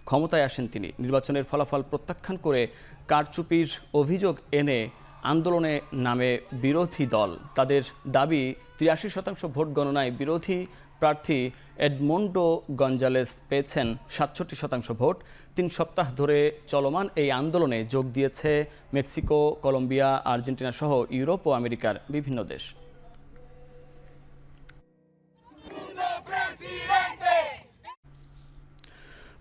ক্ষমতায় আসেন তিনি। নির্বাচনের ফলাফল প্রত্যাখ্যান করে কারচুপির অভিযোগ এনে আন্দোলনে নামে বিরোধী দল। তাদের দাবি 83% ভোট গণনায় বিরোধী প্রার্থী এডমন্ডো গঞ্জালেস পেয়েছেন 67% ভোট। 3 সপ্তাহ ধরে চলমান এই আন্দোলনে যোগ দিয়েছে মেক্সিকো, কলম্বিয়া, আর্জেন্টিনা সহ ইউরোপ ও আমেরিকার বিভিন্ন দেশ।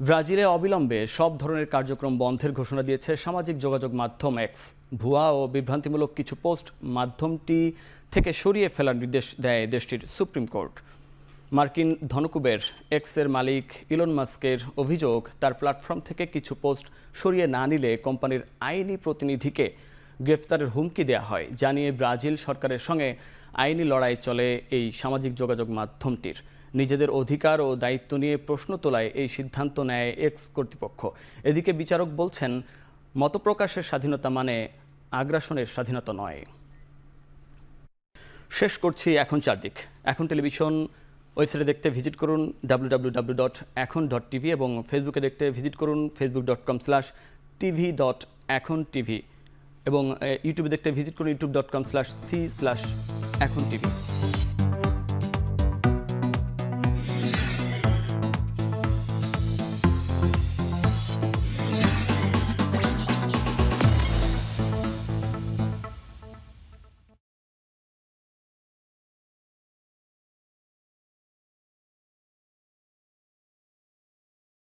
ব্রাজিলে অবিলম্বে সব ধরনের কার্যক্রম বন্ধের ঘোষণা দিয়েছে সামাজিক যোগাযোগ মাধ্যম এক্স। ভুয়া ও বিভ্রান্তিমূলক কিছু পোস্ট মাধ্যমটি থেকে সরিয়ে ফেলার নির্দেশ দেয় দেশটির সুপ্রিম কোর্ট। মার্কিন ধনকুবের এক্সের মালিক ইলন মাস্কের অভিযোগ, তার প্ল্যাটফর্ম থেকে কিছু পোস্ট সরিয়ে না নিলে কোম্পানির আইনি প্রতিনিধিকে গ্রেফতারের হুমকি দেওয়া হয়। জানিয়ে ব্রাজিল সরকারের সঙ্গে আইনি লড়াই চলে এই সামাজিক যোগাযোগ মাধ্যমটির। নিজেদের অধিকার ও দায়িত্ব নিয়ে প্রশ্ন তোলায় এই সিদ্ধান্ত নেয় এক্স কর্তৃপক্ষ। এদিকে বিচারক বলছেন, মতপ্রকাশের স্বাধীনতা মানে আগ্রাসনের স্বাধীনতা নয়। শেষ করছি এখন চারদিক। এখন টেলিভিশন ওয়েবসাইটে দেখতে ভিজিট করুন www.এখন.tv এবং ফেসবুকে দেখতে ভিজিট করুন facebook.com/tv.echontv এবং ইউটিউবে দেখতে ভিজিট করুন youtube.com/c/echontv।